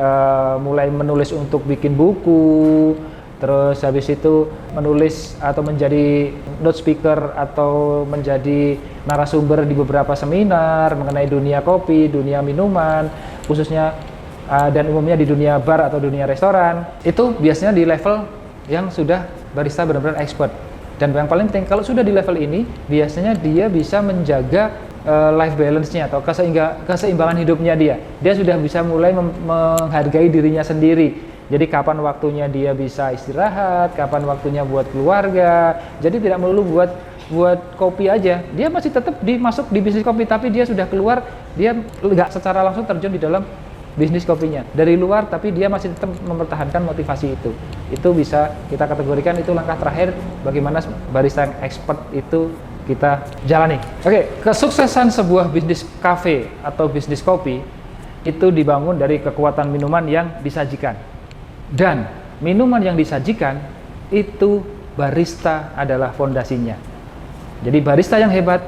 [SPEAKER 1] mulai menulis untuk bikin buku. Terus habis itu menulis atau menjadi note speaker atau menjadi narasumber di beberapa seminar mengenai dunia kopi, dunia minuman, khususnya dan umumnya di dunia bar atau dunia restoran. Itu biasanya di level yang sudah barista benar-benar expert. Dan yang paling penting, kalau sudah di level ini, biasanya dia bisa menjaga life balance-nya atau keseimbangan hidupnya dia. Dia sudah bisa mulai menghargai dirinya sendiri. Jadi kapan waktunya dia bisa istirahat, kapan waktunya buat keluarga. Jadi tidak melulu buat kopi aja. Dia masih tetap masuk di bisnis kopi, tapi dia sudah keluar, dia nggak secara langsung terjun di dalam bisnis kopinya. Dari luar, tapi dia masih tetap mempertahankan motivasi itu. Itu bisa kita kategorikan itu langkah terakhir bagaimana barista yang expert itu kita jalani. Oke, kesuksesan sebuah bisnis kafe atau bisnis kopi itu dibangun dari kekuatan minuman yang disajikan. Dan minuman yang disajikan itu barista adalah fondasinya. Jadi barista yang hebat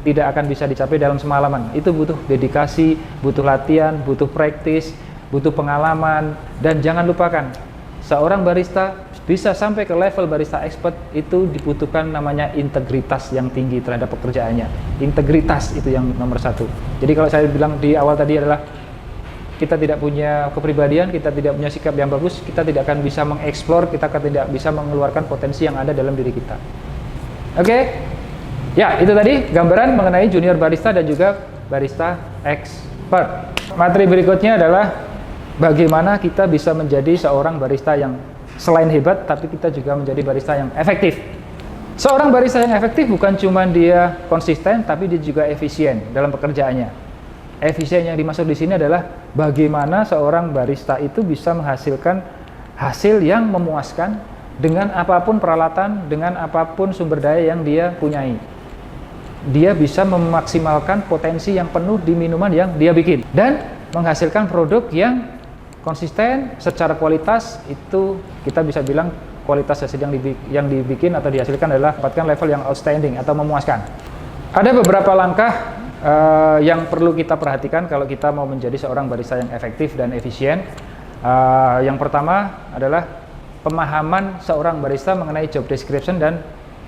[SPEAKER 1] tidak akan bisa dicapai dalam semalaman. Itu butuh dedikasi, butuh latihan, butuh praktis, butuh pengalaman. Dan jangan lupakan, seorang barista bisa sampai ke level barista expert, itu dibutuhkan namanya integritas yang tinggi terhadap pekerjaannya. Integritas itu yang nomor satu. Jadi kalau saya bilang di awal tadi adalah kita tidak punya kepribadian, kita tidak punya sikap yang bagus, kita tidak akan bisa mengeksplor, kita akan tidak bisa mengeluarkan potensi yang ada dalam diri kita. Oke? Ya, itu tadi gambaran mengenai junior barista dan juga barista expert. Materi berikutnya adalah bagaimana kita bisa menjadi seorang barista yang selain hebat, tapi kita juga menjadi barista yang efektif. Seorang barista yang efektif bukan cuma dia konsisten, tapi dia juga efisien dalam pekerjaannya. Efisien yang dimaksud di sini adalah bagaimana seorang barista itu bisa menghasilkan hasil yang memuaskan dengan apapun peralatan, dengan apapun sumber daya yang dia punyai. Dia bisa memaksimalkan potensi yang penuh di minuman yang dia bikin dan menghasilkan produk yang konsisten secara kualitas. Itu kita bisa bilang kualitas hasil yang dibikin atau dihasilkan adalah dapatkan level yang outstanding atau memuaskan. Ada beberapa langkah yang perlu kita perhatikan kalau kita mau menjadi seorang barista yang efektif dan efisien. Yang pertama adalah pemahaman seorang barista mengenai job description dan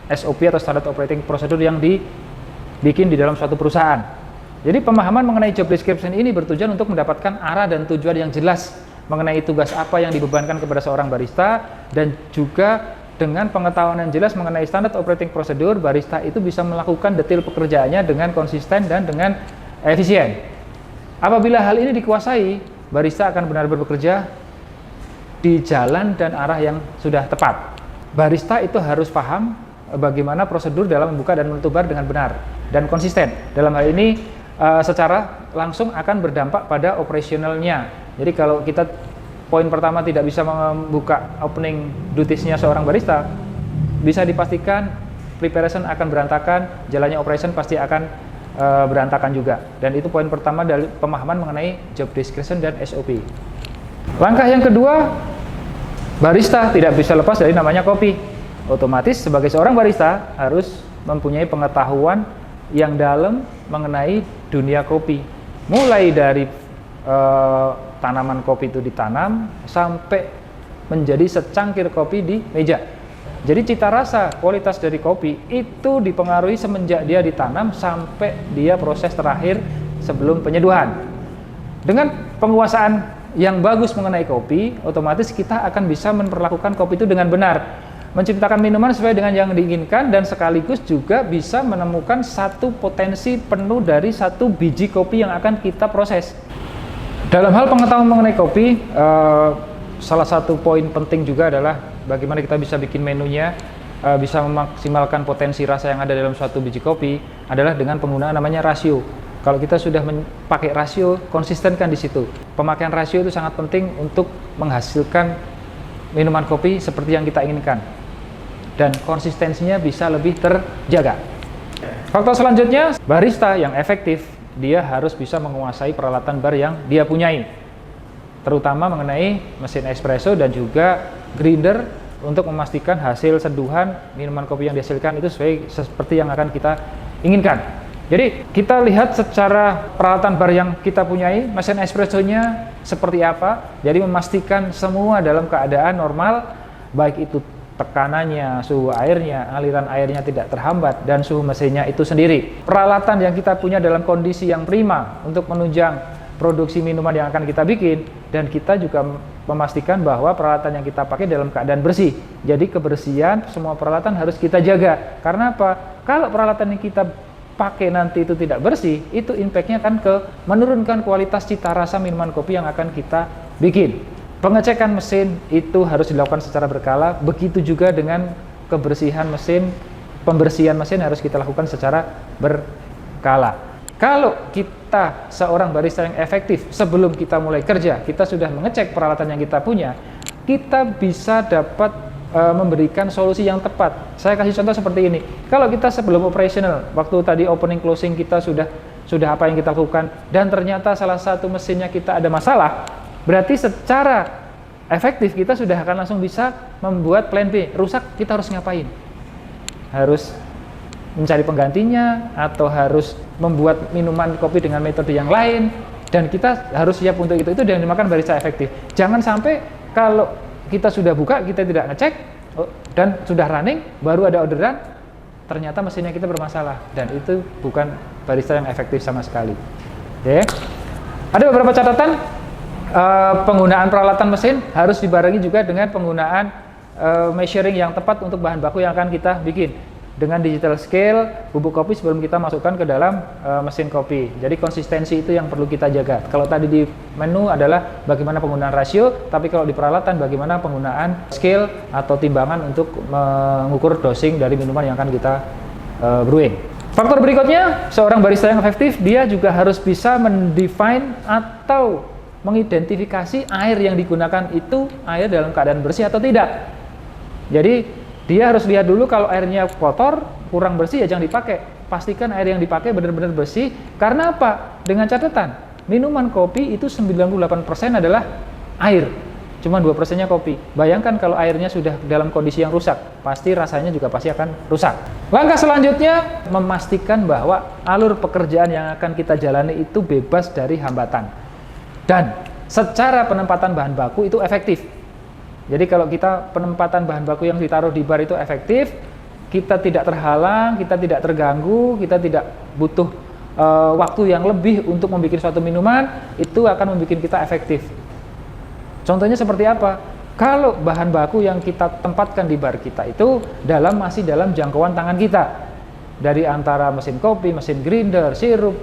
[SPEAKER 1] SOP atau standard operating procedure yang dibikin di dalam suatu perusahaan. Jadi pemahaman mengenai job description ini bertujuan untuk mendapatkan arah dan tujuan yang jelas mengenai tugas apa yang dibebankan kepada seorang barista, dan juga dengan pengetahuan yang jelas mengenai standard operating procedure, barista itu bisa melakukan detail pekerjaannya dengan konsisten dan dengan efisien. Apabila hal ini dikuasai, barista akan benar-benar bekerja di jalan dan arah yang sudah tepat. Barista itu harus paham bagaimana prosedur dalam membuka dan menutup bar dengan benar dan konsisten. Dalam hal ini secara langsung akan berdampak pada operasionalnya. Jadi kalau kita poin pertama tidak bisa membuka opening duties-nya seorang barista, bisa dipastikan preparation akan berantakan, jalannya operation pasti akan berantakan juga. Dan itu poin pertama dari pemahaman mengenai job description dan SOP. Langkah yang kedua, barista tidak bisa lepas dari namanya kopi. Otomatis sebagai seorang barista harus mempunyai pengetahuan yang dalam mengenai dunia kopi. Mulai dari tanaman kopi itu ditanam sampai menjadi secangkir kopi di meja. Jadi cita rasa, kualitas dari kopi itu dipengaruhi semenjak dia ditanam sampai dia proses terakhir sebelum penyeduhan. Dengan penguasaan yang bagus mengenai kopi, otomatis kita akan bisa memperlakukan kopi itu dengan benar, menciptakan minuman sesuai dengan yang diinginkan, dan sekaligus juga bisa menemukan satu potensi penuh dari satu biji kopi yang akan kita proses. Dalam hal pengetahuan mengenai kopi, salah satu poin penting juga adalah bagaimana kita bisa bikin menunya, bisa memaksimalkan potensi rasa yang ada dalam suatu biji kopi adalah dengan penggunaan namanya rasio. Kalau kita sudah pakai rasio, konsistenkan di situ. Pemakaian rasio itu sangat penting untuk menghasilkan minuman kopi seperti yang kita inginkan, dan konsistensinya bisa lebih terjaga. Faktor selanjutnya, barista yang efektif, dia harus bisa menguasai peralatan bar yang dia punyai, terutama mengenai mesin espresso dan juga grinder untuk memastikan hasil seduhan minuman kopi yang dihasilkan itu seperti yang akan kita inginkan. Jadi kita lihat secara peralatan bar yang kita punyai, mesin espressonya seperti apa, jadi memastikan semua dalam keadaan normal, baik itu tekanannya, suhu airnya, aliran airnya tidak terhambat, dan suhu mesinnya itu sendiri. Peralatan yang kita punya dalam kondisi yang prima untuk menunjang produksi minuman yang akan kita bikin, dan kita juga memastikan bahwa peralatan yang kita pakai dalam keadaan bersih. Jadi kebersihan semua peralatan harus kita jaga. Karena apa? Kalau peralatan yang kita pakai nanti itu tidak bersih, itu impact-nya akan menurunkan kualitas cita rasa minuman kopi yang akan kita bikin. Pengecekan mesin itu harus dilakukan secara berkala, begitu juga dengan kebersihan mesin, pembersihan mesin harus kita lakukan secara berkala. Kalau kita seorang barista yang efektif, sebelum kita mulai kerja, kita sudah mengecek peralatan yang kita punya, kita bisa dapat memberikan solusi yang tepat. Saya kasih contoh seperti ini. Kalau kita sebelum operational, waktu tadi opening closing kita sudah apa yang kita lakukan, dan ternyata salah satu mesinnya kita ada masalah, berarti secara efektif kita sudah akan langsung bisa membuat plan B. Rusak, kita harus ngapain? Harus mencari penggantinya, atau harus membuat minuman kopi dengan metode yang lain, dan kita harus siap untuk itu yang dinamakan barista efektif. Jangan sampai kalau kita sudah buka, kita tidak ngecek, dan sudah running, baru ada orderan, ternyata mesinnya kita bermasalah, dan itu bukan barista yang efektif sama sekali. Oke. Ada beberapa catatan. Penggunaan peralatan mesin harus dibarengi juga dengan penggunaan measuring yang tepat untuk bahan baku yang akan kita bikin, dengan digital scale bubuk kopi sebelum kita masukkan ke dalam mesin kopi. Jadi konsistensi itu yang perlu kita jaga. Kalau tadi di menu adalah bagaimana penggunaan rasio, tapi kalau di peralatan bagaimana penggunaan scale atau timbangan untuk mengukur dosing dari minuman yang akan kita brewing. Faktor berikutnya, seorang barista yang efektif, dia juga harus bisa mendefine atau mengidentifikasi air yang digunakan itu air dalam keadaan bersih atau tidak. Jadi dia harus lihat dulu kalau airnya kotor, kurang bersih, ya jangan dipakai. Pastikan air yang dipakai benar-benar bersih. Karena apa? Dengan catatan, minuman kopi itu 98% adalah air, cuma 2%-nya kopi. Bayangkan kalau airnya sudah dalam kondisi yang rusak, pasti rasanya juga pasti akan rusak. Langkah selanjutnya, memastikan bahwa alur pekerjaan yang akan kita jalani itu bebas dari hambatan. Dan secara penempatan bahan baku itu efektif. Jadi kalau kita penempatan bahan baku yang ditaruh di bar itu efektif, kita tidak terhalang, kita tidak terganggu, kita tidak butuh waktu yang lebih untuk membuat suatu minuman, itu akan membuat kita efektif. Contohnya seperti apa? Kalau bahan baku yang kita tempatkan di bar kita itu masih dalam jangkauan tangan kita, dari antara mesin kopi, mesin grinder, sirup,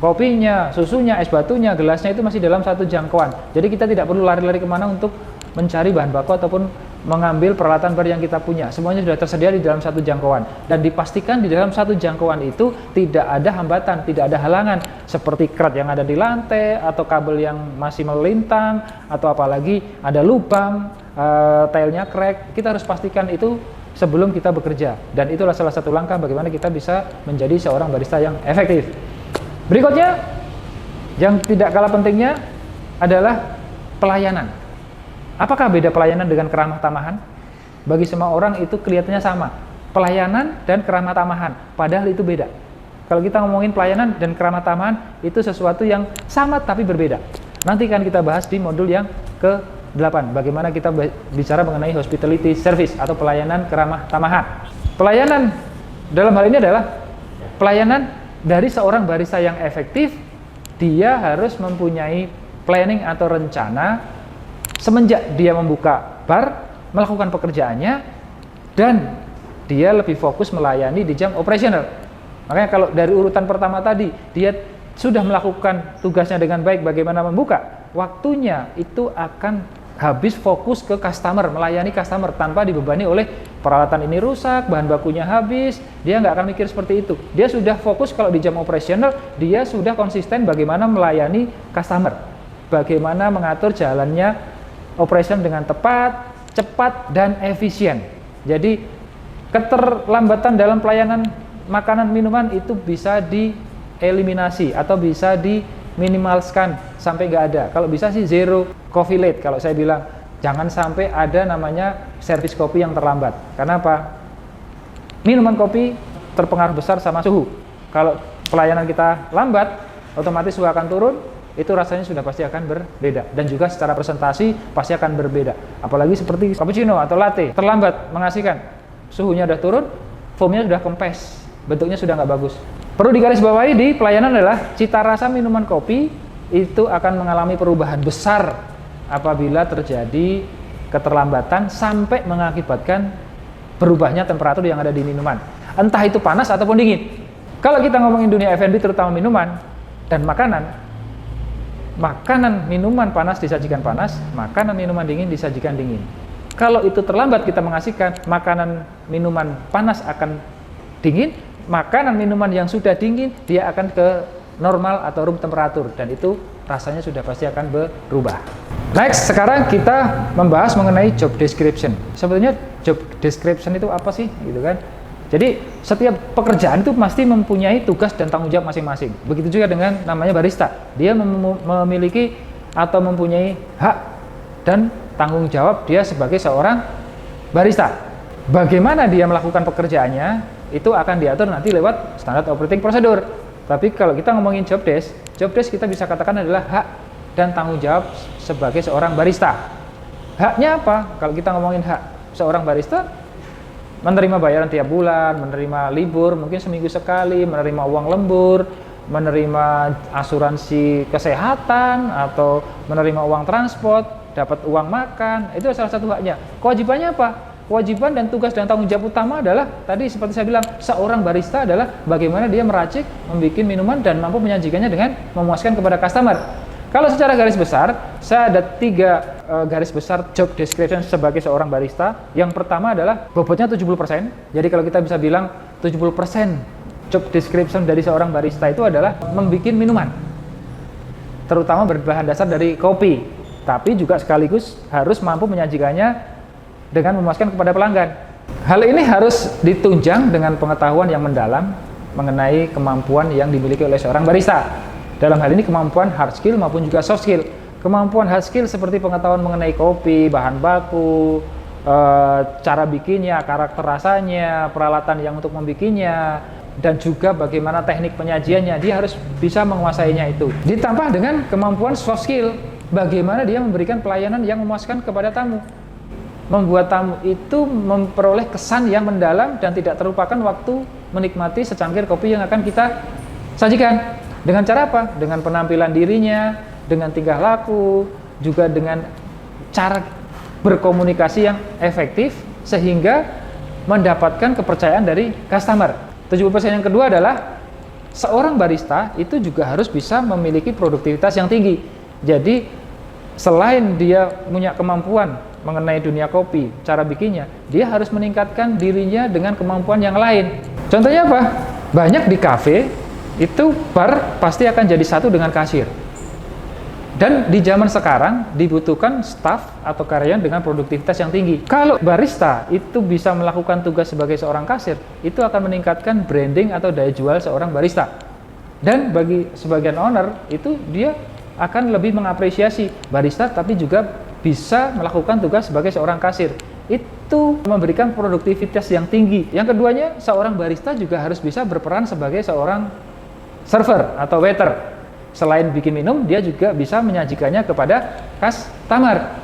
[SPEAKER 1] kopinya, susunya, es batunya, gelasnya itu masih dalam satu jangkauan. Jadi kita tidak perlu lari-lari kemana untuk mencari bahan baku ataupun mengambil peralatan bar yang kita punya. Semuanya sudah tersedia di dalam satu jangkauan. Dan dipastikan di dalam satu jangkauan itu tidak ada hambatan, tidak ada halangan. Seperti kerat yang ada di lantai, atau kabel yang masih melintang, atau apalagi ada lubang, tailnya crack. Kita harus pastikan itu sebelum kita bekerja. Dan itulah salah satu langkah bagaimana kita bisa menjadi seorang barista yang efektif. Berikutnya, yang tidak kalah pentingnya adalah pelayanan. Apakah beda pelayanan dengan keramah tamahan? Bagi semua orang itu kelihatannya sama. Pelayanan dan keramah tamahan, padahal itu beda. Kalau kita ngomongin pelayanan dan keramah tamahan, itu sesuatu yang sama tapi berbeda. Nanti akan kita bahas di modul yang ke-8, bagaimana kita bicara mengenai hospitality service atau pelayanan keramah tamahan. Pelayanan dalam hal ini adalah pelayanan dari seorang barista yang efektif. Dia harus mempunyai planning atau rencana semenjak dia membuka bar, melakukan pekerjaannya, dan dia lebih fokus melayani di jam operasional. Makanya kalau dari urutan pertama tadi, dia sudah melakukan tugasnya dengan baik bagaimana membuka, waktunya itu akan habis fokus ke customer, melayani customer tanpa dibebani oleh peralatan ini rusak, bahan bakunya habis. Dia nggak akan mikir seperti itu. Dia sudah fokus kalau di jam operasional, dia sudah konsisten bagaimana melayani customer, bagaimana mengatur jalannya operation dengan tepat, cepat, dan efisien. Jadi keterlambatan dalam pelayanan makanan minuman itu bisa dieliminasi atau bisa diminimalkan sampai nggak ada. Kalau bisa sih zero coffee late. Kalau saya bilang jangan sampai ada namanya servis kopi yang terlambat. Karena apa? Minuman kopi terpengaruh besar sama suhu. Kalau pelayanan kita lambat, otomatis suhu akan turun. Itu rasanya sudah pasti akan berbeda, dan juga secara presentasi pasti akan berbeda. Apalagi seperti cappuccino atau latte, terlambat mengasihkan, suhunya sudah turun, foamnya sudah kempes, bentuknya sudah nggak bagus. Perlu digarisbawahi di pelayanan adalah cita rasa minuman kopi itu akan mengalami perubahan besar apabila terjadi keterlambatan sampai mengakibatkan berubahnya temperatur yang ada di minuman, entah itu panas ataupun dingin. Kalau kita ngomongin dunia F&B terutama minuman dan makanan minuman panas disajikan panas, makanan minuman dingin disajikan dingin. Kalau itu terlambat kita mengasihkan, makanan minuman panas akan dingin, makanan minuman yang sudah dingin dia akan ke normal atau room temperatur, dan itu rasanya sudah pasti akan berubah. Next, sekarang kita membahas mengenai job description. Sebetulnya job description itu apa sih, gitu kan? Jadi setiap pekerjaan itu pasti mempunyai tugas dan tanggung jawab masing-masing. Begitu juga dengan namanya barista. Dia memiliki atau mempunyai hak dan tanggung jawab dia sebagai seorang barista. Bagaimana dia melakukan pekerjaannya itu akan diatur nanti lewat standar operating procedure. Tapi kalau kita ngomongin job desk kita bisa katakan adalah hak dan tanggung jawab sebagai seorang barista. Haknya apa? Kalau kita ngomongin hak seorang barista, menerima bayaran tiap bulan, menerima libur mungkin seminggu sekali, menerima uang lembur, menerima asuransi kesehatan, atau menerima uang transport, dapat uang makan. Itu salah satu haknya. Kewajibannya apa? Kewajiban dan tugas dan tanggung jawab utama adalah, tadi seperti saya bilang, seorang barista adalah bagaimana dia meracik, membuat minuman dan mampu menyajikannya dengan memuaskan kepada customer. Kalau secara garis besar, saya ada 3 garis besar job description sebagai seorang barista. Yang pertama adalah bobotnya 70%. Jadi kalau kita bisa bilang 70% job description dari seorang barista itu adalah membuat minuman, terutama berbahan dasar dari kopi, tapi juga sekaligus harus mampu menyajikannya dengan memuaskan kepada pelanggan. Hal ini harus ditunjang dengan pengetahuan yang mendalam mengenai kemampuan yang dimiliki oleh seorang barista. Dalam hal ini kemampuan hard skill maupun juga soft skill. Kemampuan hard skill seperti pengetahuan mengenai kopi, bahan baku, cara bikinnya, karakter rasanya, peralatan yang untuk membikinnya, dan juga bagaimana teknik penyajiannya. Dia harus bisa menguasainya itu. Ditambah dengan kemampuan soft skill, bagaimana dia memberikan pelayanan yang memuaskan kepada tamu, membuat tamu itu memperoleh kesan yang mendalam dan tidak terlupakan waktu menikmati secangkir kopi yang akan kita sajikan. Dengan cara apa? Dengan penampilan dirinya, dengan tingkah laku, juga dengan cara berkomunikasi yang efektif sehingga mendapatkan kepercayaan dari customer. 70% yang kedua adalah seorang barista itu juga harus bisa memiliki produktivitas yang tinggi. Jadi selain dia punya kemampuan mengenai dunia kopi, cara bikinnya, dia harus meningkatkan dirinya dengan kemampuan yang lain. Contohnya apa? Banyak di kafe itu bar pasti akan jadi satu dengan kasir. Dan di zaman sekarang dibutuhkan staff atau karyawan dengan produktivitas yang tinggi. Kalau barista itu bisa melakukan tugas sebagai seorang kasir, itu akan meningkatkan branding atau daya jual seorang barista. Dan bagi sebagian owner itu dia akan lebih mengapresiasi barista tapi juga bisa melakukan tugas sebagai seorang kasir. Itu memberikan produktivitas yang tinggi. Yang keduanya, seorang barista juga harus bisa berperan sebagai seorang server atau waiter. Selain bikin minum, dia juga bisa menyajikannya kepada customer.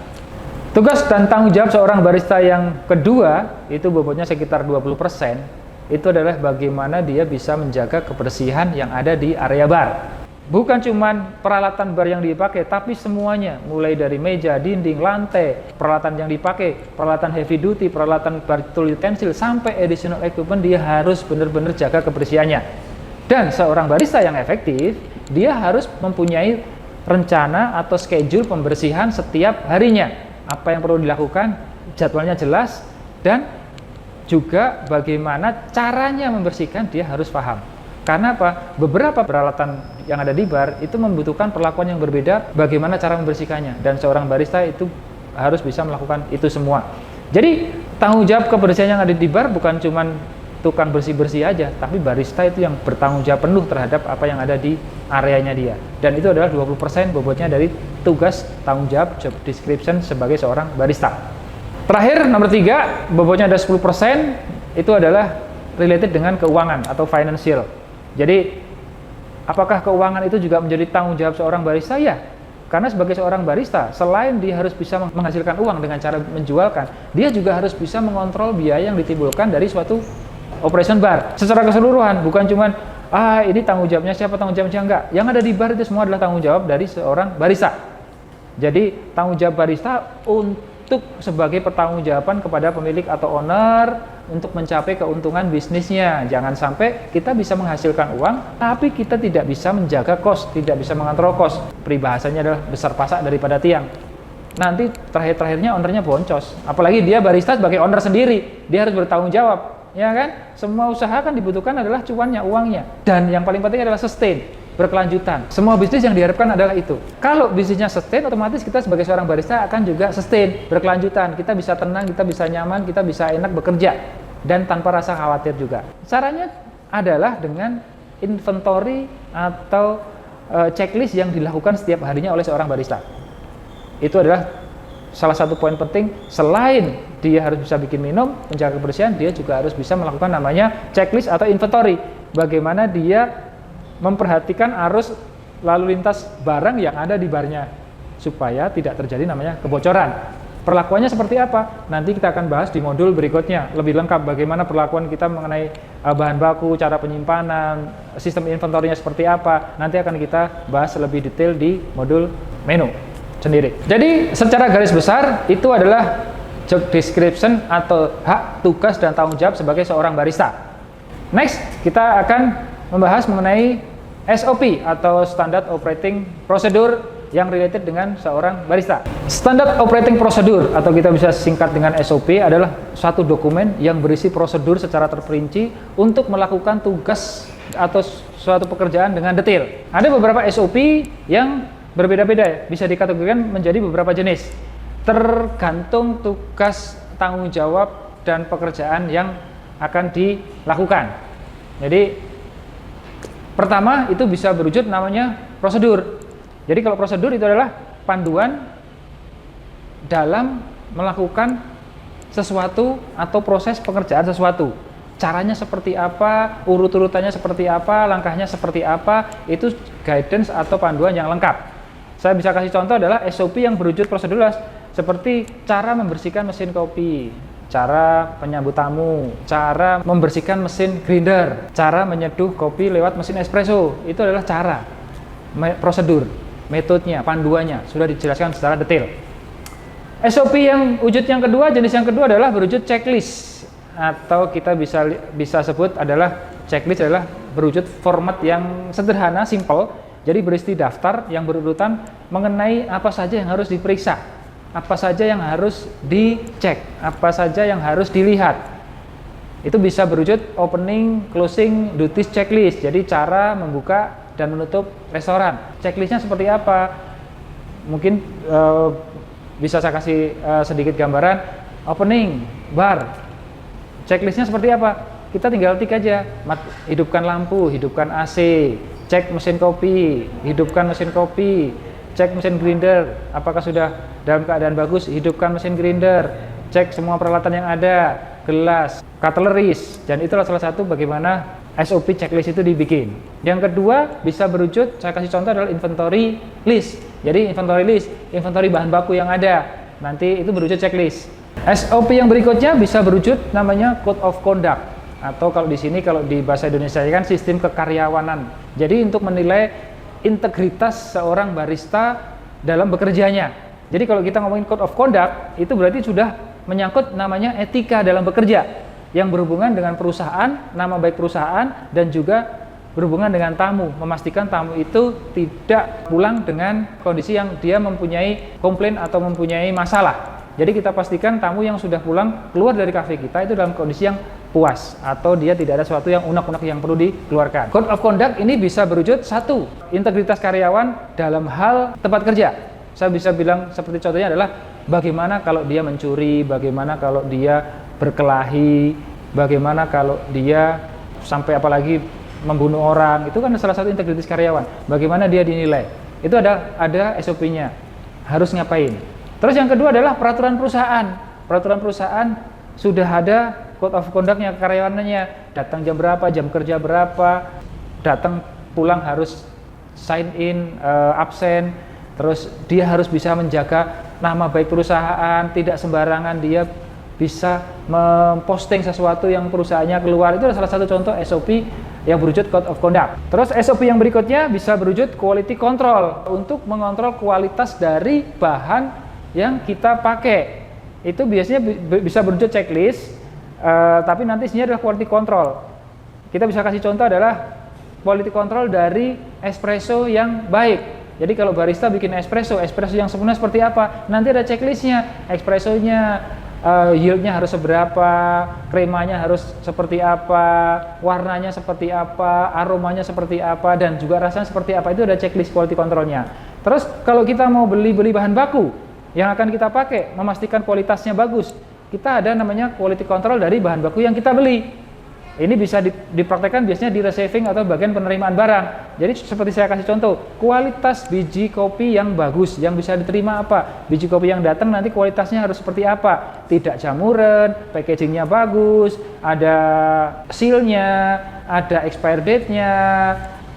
[SPEAKER 1] Tugas dan tanggung jawab seorang barista yang kedua, itu bobotnya sekitar 20%, itu adalah bagaimana dia bisa menjaga kebersihan yang ada di area bar. Bukan cuma peralatan bar yang dipakai, tapi semuanya, mulai dari meja, dinding, lantai, peralatan yang dipakai, peralatan heavy duty, peralatan bar tool utensil, sampai additional equipment, dia harus benar-benar jaga kebersihannya. Dan seorang barista yang efektif, dia harus mempunyai rencana atau schedule pembersihan setiap harinya. Apa yang perlu dilakukan, jadwalnya jelas, dan juga bagaimana caranya membersihkan dia harus paham. Karena apa? Beberapa peralatan yang ada di bar itu membutuhkan perlakuan yang berbeda bagaimana cara membersihkannya. Dan seorang barista itu harus bisa melakukan itu semua. Jadi tanggung jawab kebersihan yang ada di bar bukan cuma tukang bersih-bersih aja, tapi barista itu yang bertanggung jawab penuh terhadap apa yang ada di areanya dia. Dan itu adalah 20% bobotnya dari tugas tanggung jawab job description sebagai seorang barista. Terakhir, nomor 3, bobotnya ada 10%, itu adalah related dengan keuangan atau financial. Jadi, apakah keuangan itu juga menjadi tanggung jawab seorang barista? Ya, karena sebagai seorang barista, selain dia harus bisa menghasilkan uang dengan cara menjualkan, dia juga harus bisa mengontrol biaya yang ditimbulkan dari suatu operation bar secara keseluruhan, bukan cuman ini tanggung jawabnya siapa, tanggung jawabnya enggak. Yang ada di bar itu semua adalah tanggung jawab dari seorang barista. Jadi tanggung jawab barista untuk sebagai pertanggungjawaban kepada pemilik atau owner untuk mencapai keuntungan bisnisnya. Jangan sampai kita bisa menghasilkan uang tapi kita tidak bisa menjaga cost, tidak bisa mengontrol cost. Peribahasanya adalah besar pasak daripada tiang. Nanti terakhir-terakhirnya ownernya boncos. Apalagi dia barista sebagai owner sendiri, dia harus bertanggung jawab. Ya kan? Semua usaha kan dibutuhkan adalah cuannya, uangnya. Dan yang paling penting adalah sustain, berkelanjutan. Semua bisnis yang diharapkan adalah itu. Kalau bisnisnya sustain, otomatis kita sebagai seorang barista akan juga sustain, berkelanjutan. Kita bisa tenang, kita bisa nyaman, kita bisa enak bekerja. Dan tanpa rasa khawatir juga. Caranya adalah dengan inventory atau checklist yang dilakukan setiap harinya oleh seorang barista. Itu adalah salah satu poin penting. Selain dia harus bisa bikin minum, menjaga kebersihan, dia juga harus bisa melakukan namanya checklist atau inventory. Bagaimana dia memperhatikan arus lalu lintas barang yang ada di barnya supaya tidak terjadi namanya kebocoran. Perlakuannya seperti apa? Nanti kita akan bahas di modul berikutnya. Lebih lengkap bagaimana perlakuan kita mengenai bahan baku, cara penyimpanan, sistem inventorinya seperti apa. Nanti akan kita bahas lebih detail di modul menu sendiri. Jadi secara garis besar itu adalah job description atau hak, tugas, dan tanggung jawab sebagai seorang barista. Next, kita akan membahas mengenai SOP atau Standard Operating Procedure yang related dengan seorang barista. Standard Operating Procedure atau kita bisa singkat dengan SOP adalah suatu dokumen yang berisi prosedur secara terperinci untuk melakukan tugas atau suatu pekerjaan dengan detail. Ada beberapa SOP yang berbeda-beda, bisa dikategorikan menjadi beberapa jenis. Tergantung tugas, tanggung jawab, dan pekerjaan yang akan dilakukan. Jadi pertama itu bisa berwujud namanya prosedur. Jadi kalau prosedur itu adalah panduan dalam melakukan sesuatu atau proses pekerjaan sesuatu. Caranya seperti apa, urut-urutannya seperti apa, langkahnya seperti apa, itu guidance atau panduan yang lengkap. Saya bisa kasih contoh adalah SOP yang berwujud prosedur seperti cara membersihkan mesin kopi, cara penyambut tamu, cara membersihkan mesin grinder, cara menyeduh kopi lewat mesin espresso. Itu adalah cara, prosedur. Metodenya, panduannya sudah dijelaskan secara detail. SOP yang wujud yang kedua, jenis yang kedua adalah berwujud checklist atau kita bisa sebut adalah checklist adalah berwujud format yang sederhana, simple. Jadi berisi daftar yang berurutan mengenai apa saja yang harus diperiksa, apa saja yang harus dicek, apa saja yang harus dilihat. Itu bisa berwujud opening, closing, duties checklist. Jadi cara membuka dan menutup restoran. Checklistnya seperti apa? Mungkin bisa saya kasih sedikit gambaran. Opening, bar. Checklistnya seperti apa? Kita tinggal tik aja. Hidupkan lampu, hidupkan AC, cek mesin kopi, hidupkan mesin kopi, cek mesin grinder, apakah sudah dalam keadaan bagus, hidupkan mesin grinder, cek semua peralatan yang ada, gelas, cutleries, dan itulah salah satu bagaimana SOP checklist itu dibikin. Yang kedua bisa berwujud, saya kasih contoh adalah inventory list. Jadi inventory list, inventory bahan baku yang ada, nanti itu berwujud checklist. SOP yang berikutnya bisa berwujud namanya code of conduct, atau kalau di sini kalau di bahasa Indonesia kan sistem kekaryawanan. Jadi untuk menilai integritas seorang barista dalam bekerjanya. Jadi kalau kita ngomongin code of conduct, itu berarti sudah menyangkut namanya etika dalam bekerja, yang berhubungan dengan perusahaan, nama baik perusahaan, dan juga berhubungan dengan tamu, memastikan tamu itu tidak pulang dengan kondisi yang dia mempunyai komplain atau mempunyai masalah. Jadi kita pastikan tamu yang sudah pulang keluar dari kafe kita itu dalam kondisi yang puas, atau dia tidak ada sesuatu yang unek-unek yang perlu dikeluarkan. Code of conduct ini bisa berwujud satu, integritas karyawan dalam hal tempat kerja. Saya bisa bilang seperti contohnya adalah bagaimana kalau dia mencuri, bagaimana kalau dia berkelahi, bagaimana kalau dia sampai apalagi membunuh orang. Itu kan salah satu integritas karyawan. Bagaimana dia dinilai, itu ada SOP-nya, harus ngapain. Terus yang kedua adalah peraturan perusahaan. Peraturan perusahaan sudah ada code of conduct-nya, karyawannya datang jam berapa, jam kerja berapa, datang pulang harus sign in, absen. Terus dia harus bisa menjaga nama baik perusahaan, tidak sembarangan dia bisa memposting sesuatu yang perusahaannya keluar. Itu adalah salah satu contoh SOP yang berwujud code of conduct. Terus SOP yang berikutnya bisa berwujud quality control, untuk mengontrol kualitas dari bahan yang kita pakai. Itu biasanya bisa berwujud checklist, tapi nanti isinya adalah quality control. Kita bisa kasih contoh adalah quality control dari espresso yang baik. Jadi kalau barista bikin espresso yang sempurna seperti apa? Nanti ada checklistnya, espressonya yieldnya harus seberapa, kremanya harus seperti apa, warnanya seperti apa, aromanya seperti apa, dan juga rasanya seperti apa. Itu ada checklist quality controlnya. Terus kalau kita mau beli bahan baku yang akan kita pakai, memastikan kualitasnya bagus, kita ada namanya quality control dari bahan baku yang kita beli. Ini bisa dipraktekkan biasanya di receiving atau bagian penerimaan barang. Jadi seperti saya kasih contoh, kualitas biji kopi yang bagus, yang bisa diterima apa? Biji kopi yang datang nanti kualitasnya harus seperti apa? Tidak jamuran, packagingnya bagus, ada seal-nya, ada expire date-nya,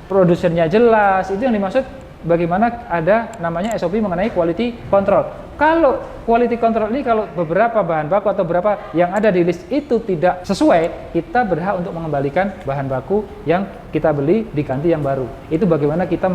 [SPEAKER 1] produsennya jelas. Itu yang dimaksud bagaimana ada namanya SOP mengenai quality control. Kalau quality control ini, kalau beberapa bahan baku atau beberapa yang ada di list itu tidak sesuai, kita berhak untuk mengembalikan bahan baku yang kita beli diganti yang baru. Itu bagaimana kita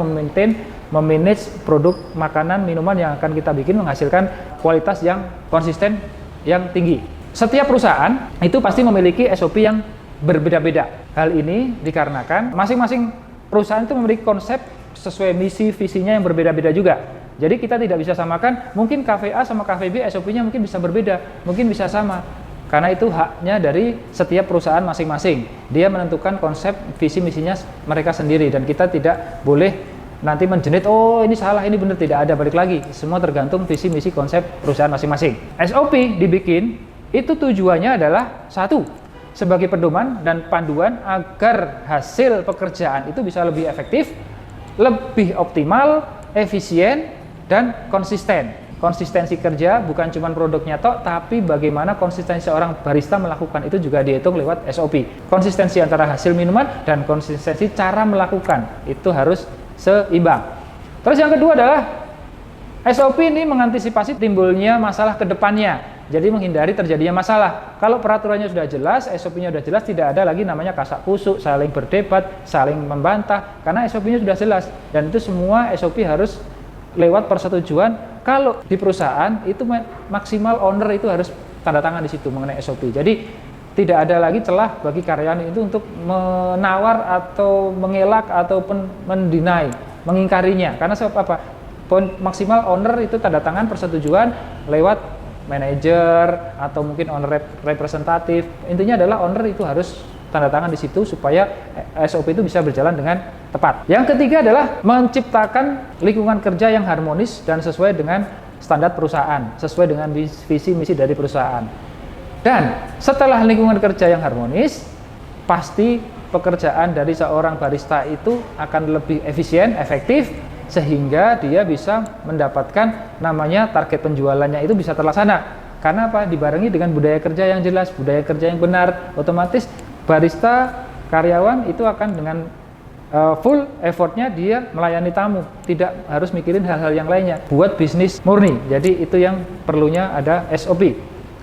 [SPEAKER 1] memanage produk makanan, minuman yang akan kita bikin menghasilkan kualitas yang konsisten, yang tinggi. Setiap perusahaan itu pasti memiliki SOP yang berbeda-beda. Hal ini dikarenakan masing-masing perusahaan itu memiliki konsep sesuai misi, visinya yang berbeda-beda juga. Jadi kita tidak bisa samakan, mungkin kafe A sama kafe B SOP-nya mungkin bisa berbeda, mungkin bisa sama. Karena itu haknya dari setiap perusahaan masing-masing. Dia menentukan konsep, visi, misinya mereka sendiri, dan kita tidak boleh nanti menjenit, oh ini salah, ini benar. Tidak ada, balik lagi. Semua tergantung visi, misi, konsep perusahaan masing-masing. SOP dibikin, itu tujuannya adalah satu, sebagai pedoman dan panduan agar hasil pekerjaan itu bisa lebih efektif, lebih optimal, efisien, dan konsisten. Konsistensi kerja bukan cuma produknya tok, tapi bagaimana konsistensi seorang barista melakukan itu juga dihitung lewat SOP. Konsistensi antara hasil minuman dan konsistensi cara melakukan itu harus seimbang. Terus yang kedua adalah SOP ini mengantisipasi timbulnya masalah ke depannya. Jadi menghindari terjadinya masalah. Kalau peraturannya sudah jelas, SOP-nya sudah jelas, tidak ada lagi namanya kasak kusuk, saling berdebat, saling membantah, karena SOP-nya sudah jelas. Dan itu semua SOP harus lewat persetujuan. Kalau di perusahaan itu maksimal owner itu harus tanda tangan di situ mengenai SOP. Jadi tidak ada lagi celah bagi karyawan itu untuk menawar atau mengelak ataupun mendinai, mengingkarinya. Karena sebab apa? Poin maksimal owner itu tanda tangan persetujuan lewat manajer atau mungkin owner representatif. Intinya adalah owner itu harus tanda tangan di situ supaya SOP itu bisa berjalan dengan tepat. Yang ketiga adalah menciptakan lingkungan kerja yang harmonis dan sesuai dengan standar perusahaan, sesuai dengan visi misi dari perusahaan. Dan setelah lingkungan kerja yang harmonis, pasti pekerjaan dari seorang barista itu akan lebih efisien, efektif, sehingga dia bisa mendapatkan namanya target penjualannya itu bisa terlaksana. Karena apa? Dibarengi dengan budaya kerja yang jelas, budaya kerja yang benar, otomatis barista, karyawan itu akan dengan full effortnya dia melayani tamu, tidak harus mikirin hal-hal yang lainnya, buat bisnis murni. Jadi itu yang perlunya ada SOP.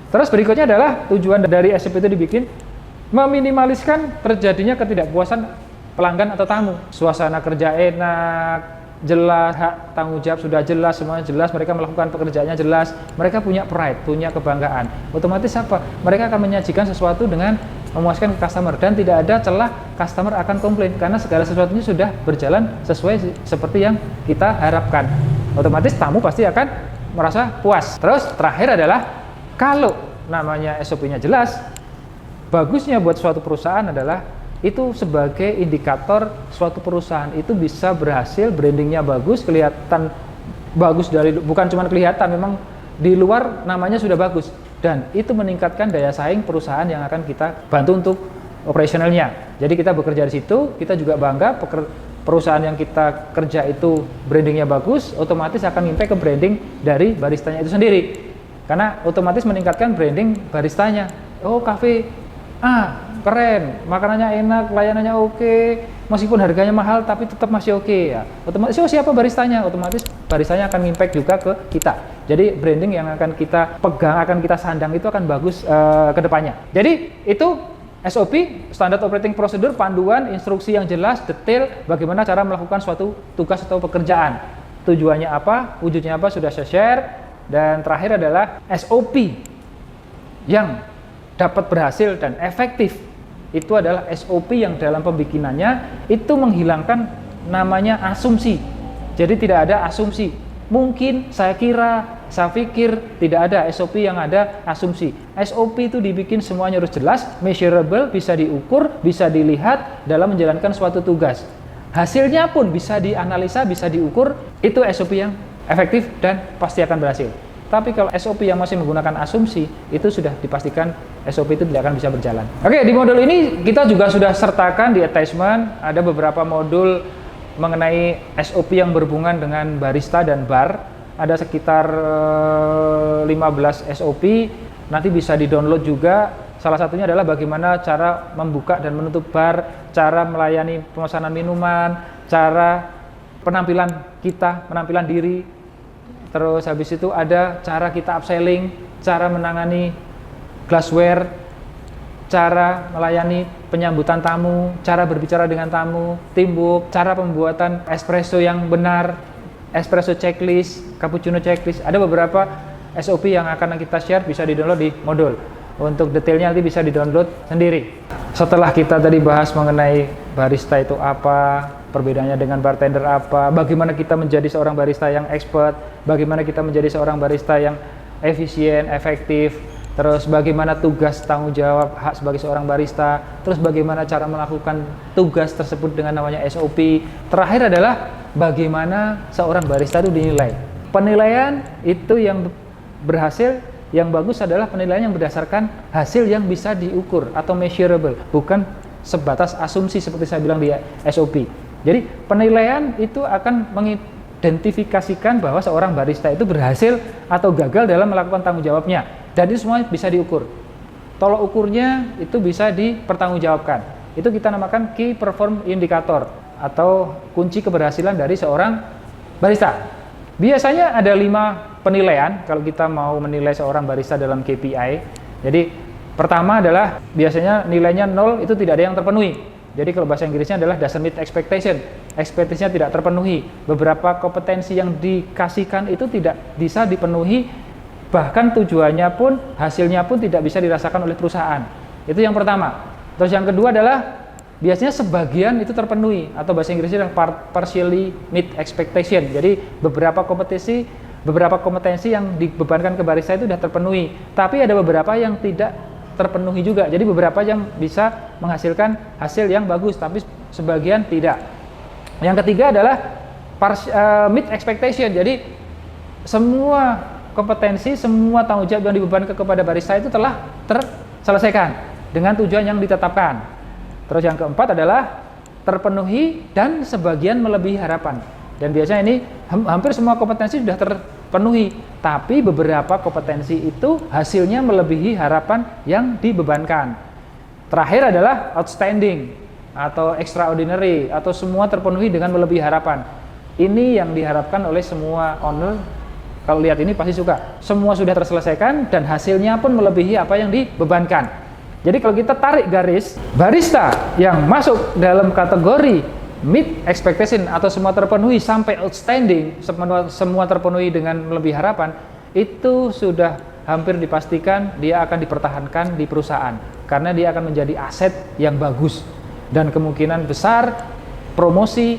[SPEAKER 1] Terus berikutnya adalah tujuan dari SOP itu dibikin meminimaliskan terjadinya ketidakpuasan pelanggan atau tamu. Suasana kerja enak, jelas, hak tanggung jawab sudah jelas, semuanya jelas, mereka melakukan pekerjaannya jelas, mereka punya pride, punya kebanggaan. Otomatis apa? Mereka akan menyajikan sesuatu dengan memuaskan customer dan tidak ada celah customer akan komplain karena segala sesuatunya sudah berjalan sesuai seperti yang kita harapkan. Otomatis tamu pasti akan merasa puas. Terus terakhir adalah kalau namanya SOP-nya jelas, bagusnya buat suatu perusahaan adalah itu sebagai indikator suatu perusahaan itu bisa berhasil, brandingnya bagus, kelihatan bagus dari bukan cuma kelihatan, memang di luar namanya sudah bagus, dan itu meningkatkan daya saing perusahaan yang akan kita bantu untuk operasionalnya. Jadi kita bekerja di situ, kita juga bangga perusahaan yang kita kerja itu brandingnya bagus, otomatis akan impact ke branding dari baristanya itu sendiri, karena otomatis meningkatkan branding baristanya. Oh, kafe keren, makanannya enak, layanannya oke, meskipun harganya mahal tapi tetap masih oke ya. Otomatis siapa baristanya? Otomatis baristanya akan impact juga ke kita. Jadi branding yang akan kita pegang, akan kita sandang itu akan bagus ke depannya. Jadi itu SOP, Standard Operating Procedure, panduan, instruksi yang jelas, detail bagaimana cara melakukan suatu tugas atau pekerjaan. Tujuannya apa, wujudnya apa sudah saya share. Dan terakhir adalah SOP yang dapat berhasil dan efektif. Itu adalah SOP yang dalam pembikinannya itu menghilangkan namanya asumsi. Jadi tidak ada asumsi. Mungkin, saya kira, saya pikir, tidak ada SOP yang ada asumsi. SOP itu dibikin semuanya harus jelas, measurable, bisa diukur, bisa dilihat dalam menjalankan suatu tugas. Hasilnya pun bisa dianalisa, bisa diukur, itu SOP yang efektif dan pasti akan berhasil. Tapi kalau SOP yang masih menggunakan asumsi, itu sudah dipastikan SOP itu tidak akan bisa berjalan. Oke, di modul ini kita juga sudah sertakan di attachment, ada beberapa modul mengenai SOP yang berhubungan dengan barista dan bar. Ada sekitar 15 SOP, nanti bisa di-download juga. Salah satunya adalah bagaimana cara membuka dan menutup bar, cara melayani pemesanan minuman, cara penampilan kita, penampilan diri, terus habis itu ada cara kita upselling, cara menangani glassware, cara melayani penyambutan tamu, cara berbicara dengan tamu, teamwork, cara pembuatan espresso yang benar, espresso checklist, cappuccino checklist. Ada beberapa SOP yang akan kita share, bisa di-download di modul. Untuk detailnya nanti bisa di-download sendiri. Setelah kita tadi bahas mengenai barista itu apa, perbedaannya dengan bartender apa, bagaimana kita menjadi seorang barista yang expert, bagaimana kita menjadi seorang barista yang efisien, efektif, terus bagaimana tugas tanggung jawab hak sebagai seorang barista, terus bagaimana cara melakukan tugas tersebut dengan namanya SOP. Terakhir adalah bagaimana seorang barista itu dinilai. Penilaian itu yang berhasil, yang bagus adalah penilaian yang berdasarkan hasil yang bisa diukur atau measurable, bukan sebatas asumsi seperti saya bilang di SOP. Jadi penilaian itu akan mengidentifikasikan bahwa seorang barista itu berhasil atau gagal dalam melakukan tanggung jawabnya, dan itu semua bisa diukur. Tolok ukurnya itu bisa dipertanggungjawabkan. Itu kita namakan key perform indicator atau kunci keberhasilan dari seorang barista. Biasanya ada 5 penilaian kalau kita mau menilai seorang barista dalam KPI. Jadi pertama adalah biasanya nilainya 0, itu tidak ada yang terpenuhi. Jadi kalau bahasa Inggrisnya adalah doesn't meet expectation. Ekspektasinya tidak terpenuhi. Beberapa kompetensi yang dikasihkan itu tidak bisa dipenuhi, bahkan tujuannya pun, hasilnya pun tidak bisa dirasakan oleh perusahaan. Itu yang pertama. Terus yang kedua adalah biasanya sebagian itu terpenuhi, atau bahasa Inggrisnya adalah partially meet expectation. Jadi beberapa kompetensi yang dibebankan ke barista itu sudah terpenuhi, tapi ada beberapa yang tidak terpenuhi juga. Jadi beberapa yang bisa menghasilkan hasil yang bagus, tapi sebagian tidak. Yang ketiga adalah meet expectation. Jadi semua kompetensi, semua tanggung jawab yang dibebankan kepada barista itu telah terselesaikan dengan tujuan yang ditetapkan. Terus yang keempat adalah terpenuhi dan sebagian melebihi harapan. Dan biasanya ini hampir semua kompetensi sudah terpenuhi, tapi beberapa kompetensi itu hasilnya melebihi harapan yang dibebankan. Terakhir adalah outstanding atau extraordinary, atau semua terpenuhi dengan melebihi harapan. Ini yang diharapkan oleh semua owner. Kalau lihat ini pasti suka. Semua sudah terselesaikan dan hasilnya pun melebihi apa yang dibebankan. Jadi kalau kita tarik garis, barista yang masuk dalam kategori meet expectation atau semua terpenuhi sampai outstanding, semua terpenuhi dengan melebihi harapan, itu sudah hampir dipastikan dia akan dipertahankan di perusahaan, karena dia akan menjadi aset yang bagus, dan kemungkinan besar promosi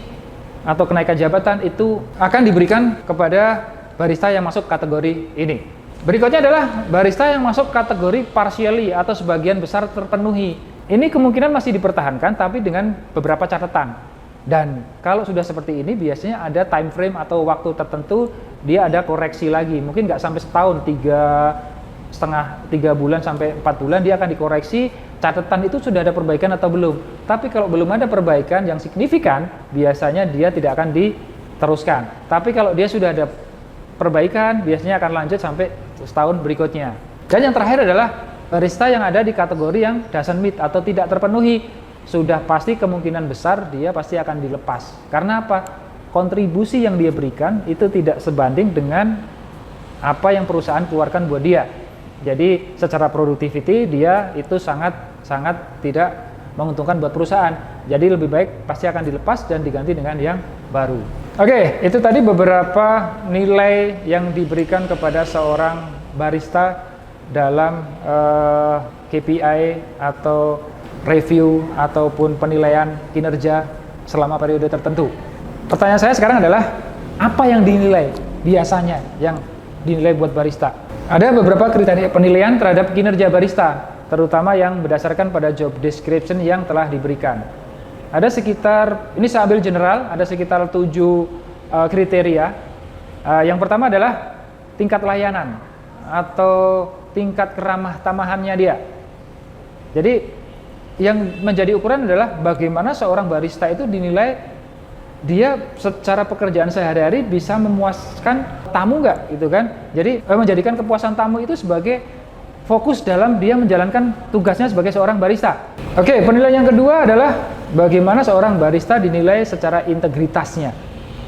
[SPEAKER 1] atau kenaikan jabatan itu akan diberikan kepada barista yang masuk kategori ini. Berikutnya adalah barista yang masuk kategori partially atau sebagian besar terpenuhi. Ini kemungkinan masih dipertahankan, tapi dengan beberapa catatan. Dan kalau sudah seperti ini, biasanya ada time frame atau waktu tertentu, dia ada koreksi lagi. Mungkin nggak sampai setahun, 3 bulan sampai 4 bulan dia akan dikoreksi. Catatan itu sudah ada perbaikan atau belum. Tapi kalau belum ada perbaikan yang signifikan, biasanya dia tidak akan diteruskan. Tapi kalau dia sudah ada perbaikan, biasanya akan lanjut sampai setahun berikutnya. Dan yang terakhir adalah barista yang ada di kategori yang doesn't meet atau tidak terpenuhi. Sudah pasti kemungkinan besar dia pasti akan dilepas. Karena apa? Kontribusi yang dia berikan itu tidak sebanding dengan apa yang perusahaan keluarkan buat dia. Jadi secara productivity dia itu sangat tidak menguntungkan buat perusahaan. Jadi lebih baik pasti akan dilepas dan diganti dengan yang baru. Oke, itu tadi beberapa nilai yang diberikan kepada seorang barista dalam KPI atau review ataupun penilaian kinerja selama periode tertentu. Pertanyaan saya sekarang adalah, apa yang dinilai biasanya yang dinilai buat barista? Ada beberapa kriteria penilaian terhadap kinerja barista, terutama yang berdasarkan pada job description yang telah diberikan. Ada sekitar, ini saya ambil general, ada sekitar 7 kriteria. Yang pertama adalah tingkat layanan atau tingkat keramah tamahannya dia. Jadi yang menjadi ukuran adalah bagaimana seorang barista itu dinilai dia secara pekerjaan sehari-hari bisa memuaskan tamu nggak, gitu kan? Jadi menjadikan kepuasan tamu itu sebagai fokus dalam dia menjalankan tugasnya sebagai seorang barista. Oke, penilaian yang kedua adalah bagaimana seorang barista dinilai secara integritasnya.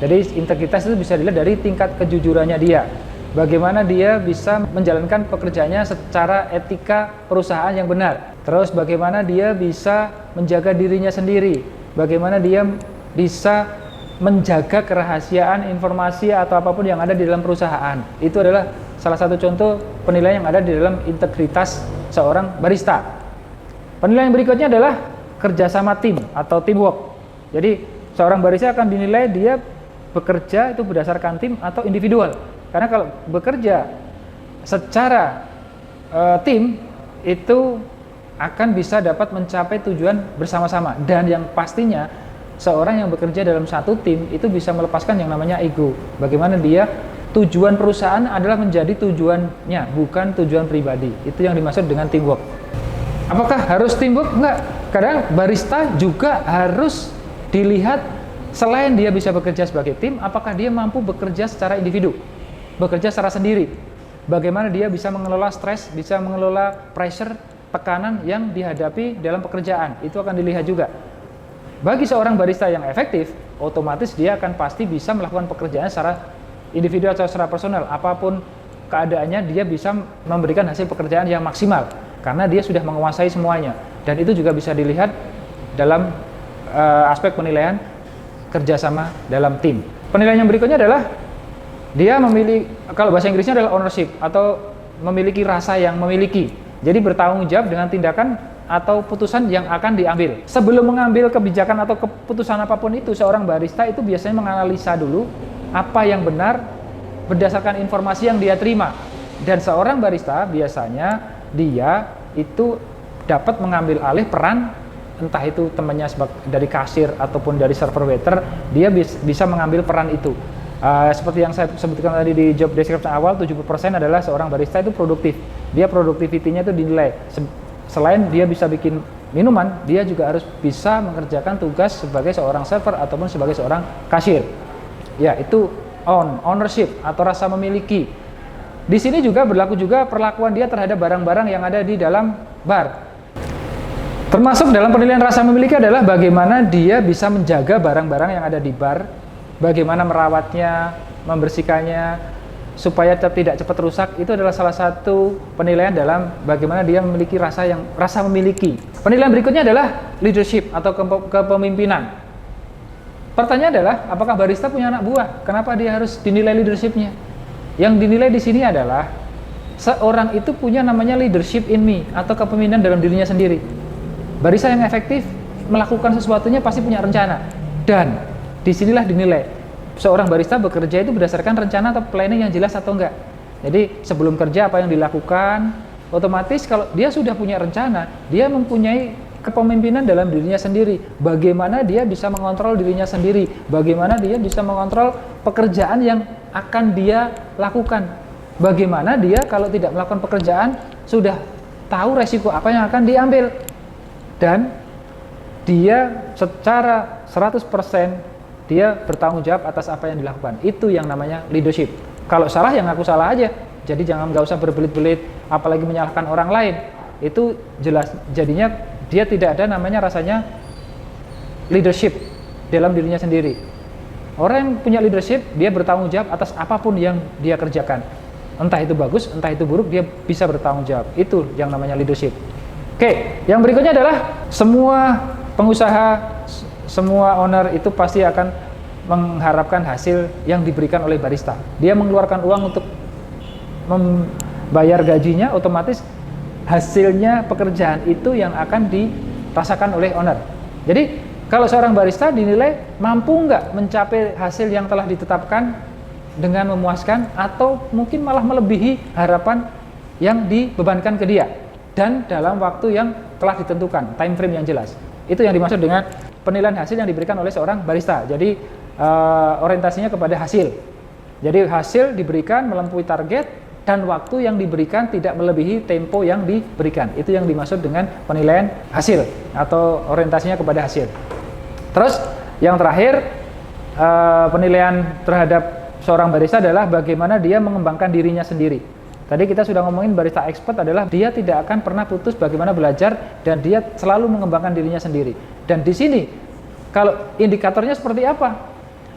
[SPEAKER 1] Jadi integritas itu bisa dilihat dari tingkat kejujurannya dia. Bagaimana dia bisa menjalankan pekerjaannya secara etika perusahaan yang benar. Terus bagaimana dia bisa menjaga dirinya sendiri. Bagaimana dia bisa menjaga kerahasiaan informasi atau apapun yang ada di dalam perusahaan. Itu adalah salah satu contoh penilaian yang ada di dalam integritas seorang barista. Penilaian berikutnya adalah kerjasama tim atau teamwork. Jadi seorang barista akan dinilai dia bekerja itu berdasarkan tim atau individual. Karena kalau bekerja secara tim itu akan bisa dapat mencapai tujuan bersama-sama. Dan yang pastinya seorang yang bekerja dalam satu tim itu bisa melepaskan yang namanya ego. Bagaimana dia tujuan perusahaan adalah menjadi tujuannya, bukan tujuan pribadi. Itu yang dimaksud dengan teamwork. Apakah harus teamwork? Enggak. Kadang barista juga harus dilihat selain dia bisa bekerja sebagai tim, apakah dia mampu bekerja secara individu, bekerja secara sendiri. Bagaimana dia bisa mengelola stres, bisa mengelola pressure, tekanan yang dihadapi dalam pekerjaan. Itu akan dilihat juga. Bagi seorang barista yang efektif, otomatis dia akan pasti bisa melakukan pekerjaan secara individu atau secara personal. Apapun keadaannya, dia bisa memberikan hasil pekerjaan yang maksimal karena dia sudah menguasai semuanya. Dan itu juga bisa dilihat dalam aspek penilaian kerjasama dalam tim. Penilaian yang berikutnya adalah dia memiliki, kalau bahasa Inggrisnya adalah ownership atau memiliki rasa yang memiliki. Jadi bertanggung jawab dengan tindakan atau putusan yang akan diambil. Sebelum mengambil kebijakan atau keputusan apapun itu, seorang barista itu biasanya menganalisa dulu apa yang benar berdasarkan informasi yang dia terima. Dan seorang barista biasanya dia itu dapat mengambil alih peran, entah itu temannya dari kasir ataupun dari server waiter, dia bisa mengambil peran itu. Seperti yang saya sebutkan tadi di job description awal, 70% adalah seorang barista itu produktif. Dia produktivitinya itu dinilai. Selain dia bisa bikin minuman, dia juga harus bisa mengerjakan tugas sebagai seorang server ataupun sebagai seorang kasir. Ya, itu ownership atau rasa memiliki. Di sini juga berlaku juga perlakuan dia terhadap barang-barang yang ada di dalam bar. Termasuk dalam penilaian rasa memiliki adalah bagaimana dia bisa menjaga barang-barang yang ada di bar, bagaimana merawatnya, membersihkannya, supaya tidak cepat rusak. Itu adalah salah satu penilaian dalam bagaimana dia memiliki rasa memiliki. Penilaian berikutnya adalah leadership atau kepemimpinan. Pertanyaan adalah, apakah barista punya anak buah? Kenapa dia harus dinilai leadershipnya? Yang dinilai di sini adalah seorang itu punya namanya leadership in me atau kepemimpinan dalam dirinya sendiri. Barista yang efektif melakukan sesuatunya pasti punya rencana, dan disinilah dinilai seorang barista bekerja itu berdasarkan rencana atau planning yang jelas atau enggak. Jadi sebelum kerja apa yang dilakukan, otomatis kalau dia sudah punya rencana, dia mempunyai kepemimpinan dalam dirinya sendiri. Bagaimana dia bisa mengontrol dirinya sendiri, bagaimana dia bisa mengontrol pekerjaan yang akan dia lakukan, bagaimana dia kalau tidak melakukan pekerjaan sudah tahu resiko apa yang akan diambil. Dan dia secara 100% dia bertanggung jawab atas apa yang dilakukan. Itu yang namanya leadership. Kalau salah yang ngaku salah aja. Jadi nggak usah berbelit-belit, apalagi menyalahkan orang lain. Itu jelas jadinya dia tidak ada namanya rasanya leadership dalam dirinya sendiri. Orang yang punya leadership, dia bertanggung jawab atas apapun yang dia kerjakan. Entah itu bagus, entah itu buruk, dia bisa bertanggung jawab. Itu yang namanya leadership. Oke, yang berikutnya adalah semua pengusaha, semua owner itu pasti akan mengharapkan hasil yang diberikan oleh barista. Dia mengeluarkan uang untuk membayar gajinya, otomatis hasilnya pekerjaan itu yang akan dirasakan oleh owner. Jadi kalau seorang barista dinilai mampu nggak mencapai hasil yang telah ditetapkan dengan memuaskan, atau mungkin malah melebihi harapan yang dibebankan ke dia, dan dalam waktu yang telah ditentukan, time frame yang jelas. Itu yang dimaksud dengan penilaian hasil yang diberikan oleh seorang barista. Jadi orientasinya kepada hasil. Jadi hasil diberikan melampaui target, dan waktu yang diberikan tidak melebihi tempo yang diberikan. Itu yang dimaksud dengan penilaian hasil atau orientasinya kepada hasil. Terus yang terakhir, penilaian terhadap seorang barista adalah bagaimana dia mengembangkan dirinya sendiri. Tadi kita sudah ngomongin barista expert adalah dia tidak akan pernah putus bagaimana belajar, dan dia selalu mengembangkan dirinya sendiri. Dan di sini kalau indikatornya seperti apa?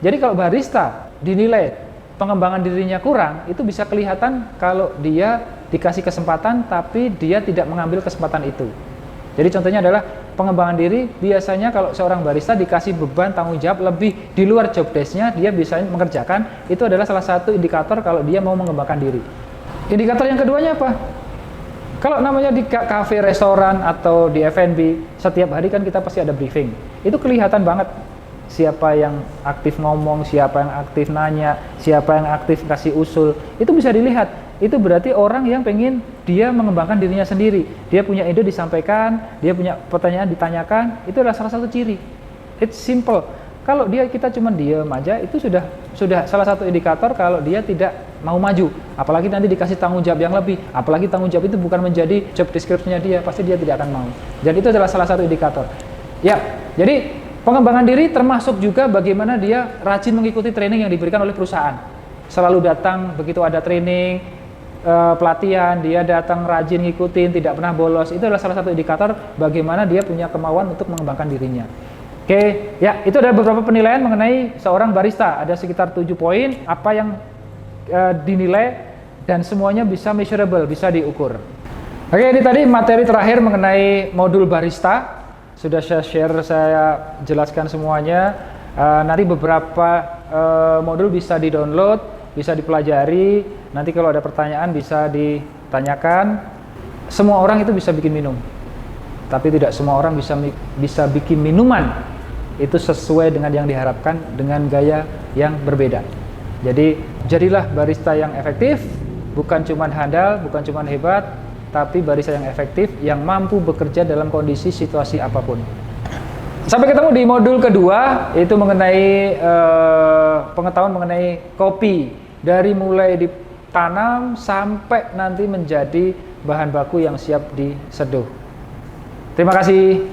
[SPEAKER 1] Jadi kalau barista dinilai pengembangan dirinya kurang, itu bisa kelihatan kalau dia dikasih kesempatan tapi dia tidak mengambil kesempatan itu. Jadi contohnya adalah pengembangan diri, biasanya kalau seorang barista dikasih beban tanggung jawab lebih di luar job desk-nya, dia bisa mengerjakan, itu adalah salah satu indikator kalau dia mau mengembangkan diri. Indikator yang keduanya apa? Kalau namanya di kafe, restoran, atau di F&B, setiap hari kan kita pasti ada briefing. Itu kelihatan banget siapa yang aktif ngomong, siapa yang aktif nanya, siapa yang aktif kasih usul. Itu bisa dilihat. Itu berarti orang yang pengen dia mengembangkan dirinya sendiri. Dia punya ide disampaikan, dia punya pertanyaan ditanyakan. Itu adalah salah satu ciri. It's simple. Kalau kita cuma diam aja, itu sudah salah satu indikator kalau dia tidak mau maju. Apalagi nanti dikasih tanggung jawab yang lebih. Apalagi tanggung jawab itu bukan menjadi job description-nya dia, pasti dia tidak akan mau. Jadi itu adalah salah satu indikator. Ya, jadi pengembangan diri termasuk juga bagaimana dia rajin mengikuti training yang diberikan oleh perusahaan. Selalu datang begitu ada training, pelatihan, dia datang rajin ngikutin, tidak pernah bolos. Itu adalah salah satu indikator bagaimana dia punya kemauan untuk mengembangkan dirinya. Oke, ya itu ada beberapa penilaian mengenai seorang barista. Ada sekitar 7 poin apa yang dinilai dan semuanya bisa measurable, bisa diukur. Oke, ini tadi materi terakhir mengenai modul barista. Sudah saya share, saya jelaskan semuanya. Nanti beberapa modul bisa di-download, bisa dipelajari. Nanti kalau ada pertanyaan bisa ditanyakan. Semua orang itu bisa bikin minum, tapi tidak semua orang bisa bikin minuman itu sesuai dengan yang diharapkan dengan gaya yang berbeda. Jadi jadilah barista yang efektif, bukan cuma handal, bukan cuma hebat, tapi barista yang efektif yang mampu bekerja dalam kondisi situasi apapun. Sampai ketemu di modul kedua, yaitu mengenai pengetahuan mengenai kopi, dari mulai ditanam sampai nanti menjadi bahan baku yang siap diseduh. Terima kasih.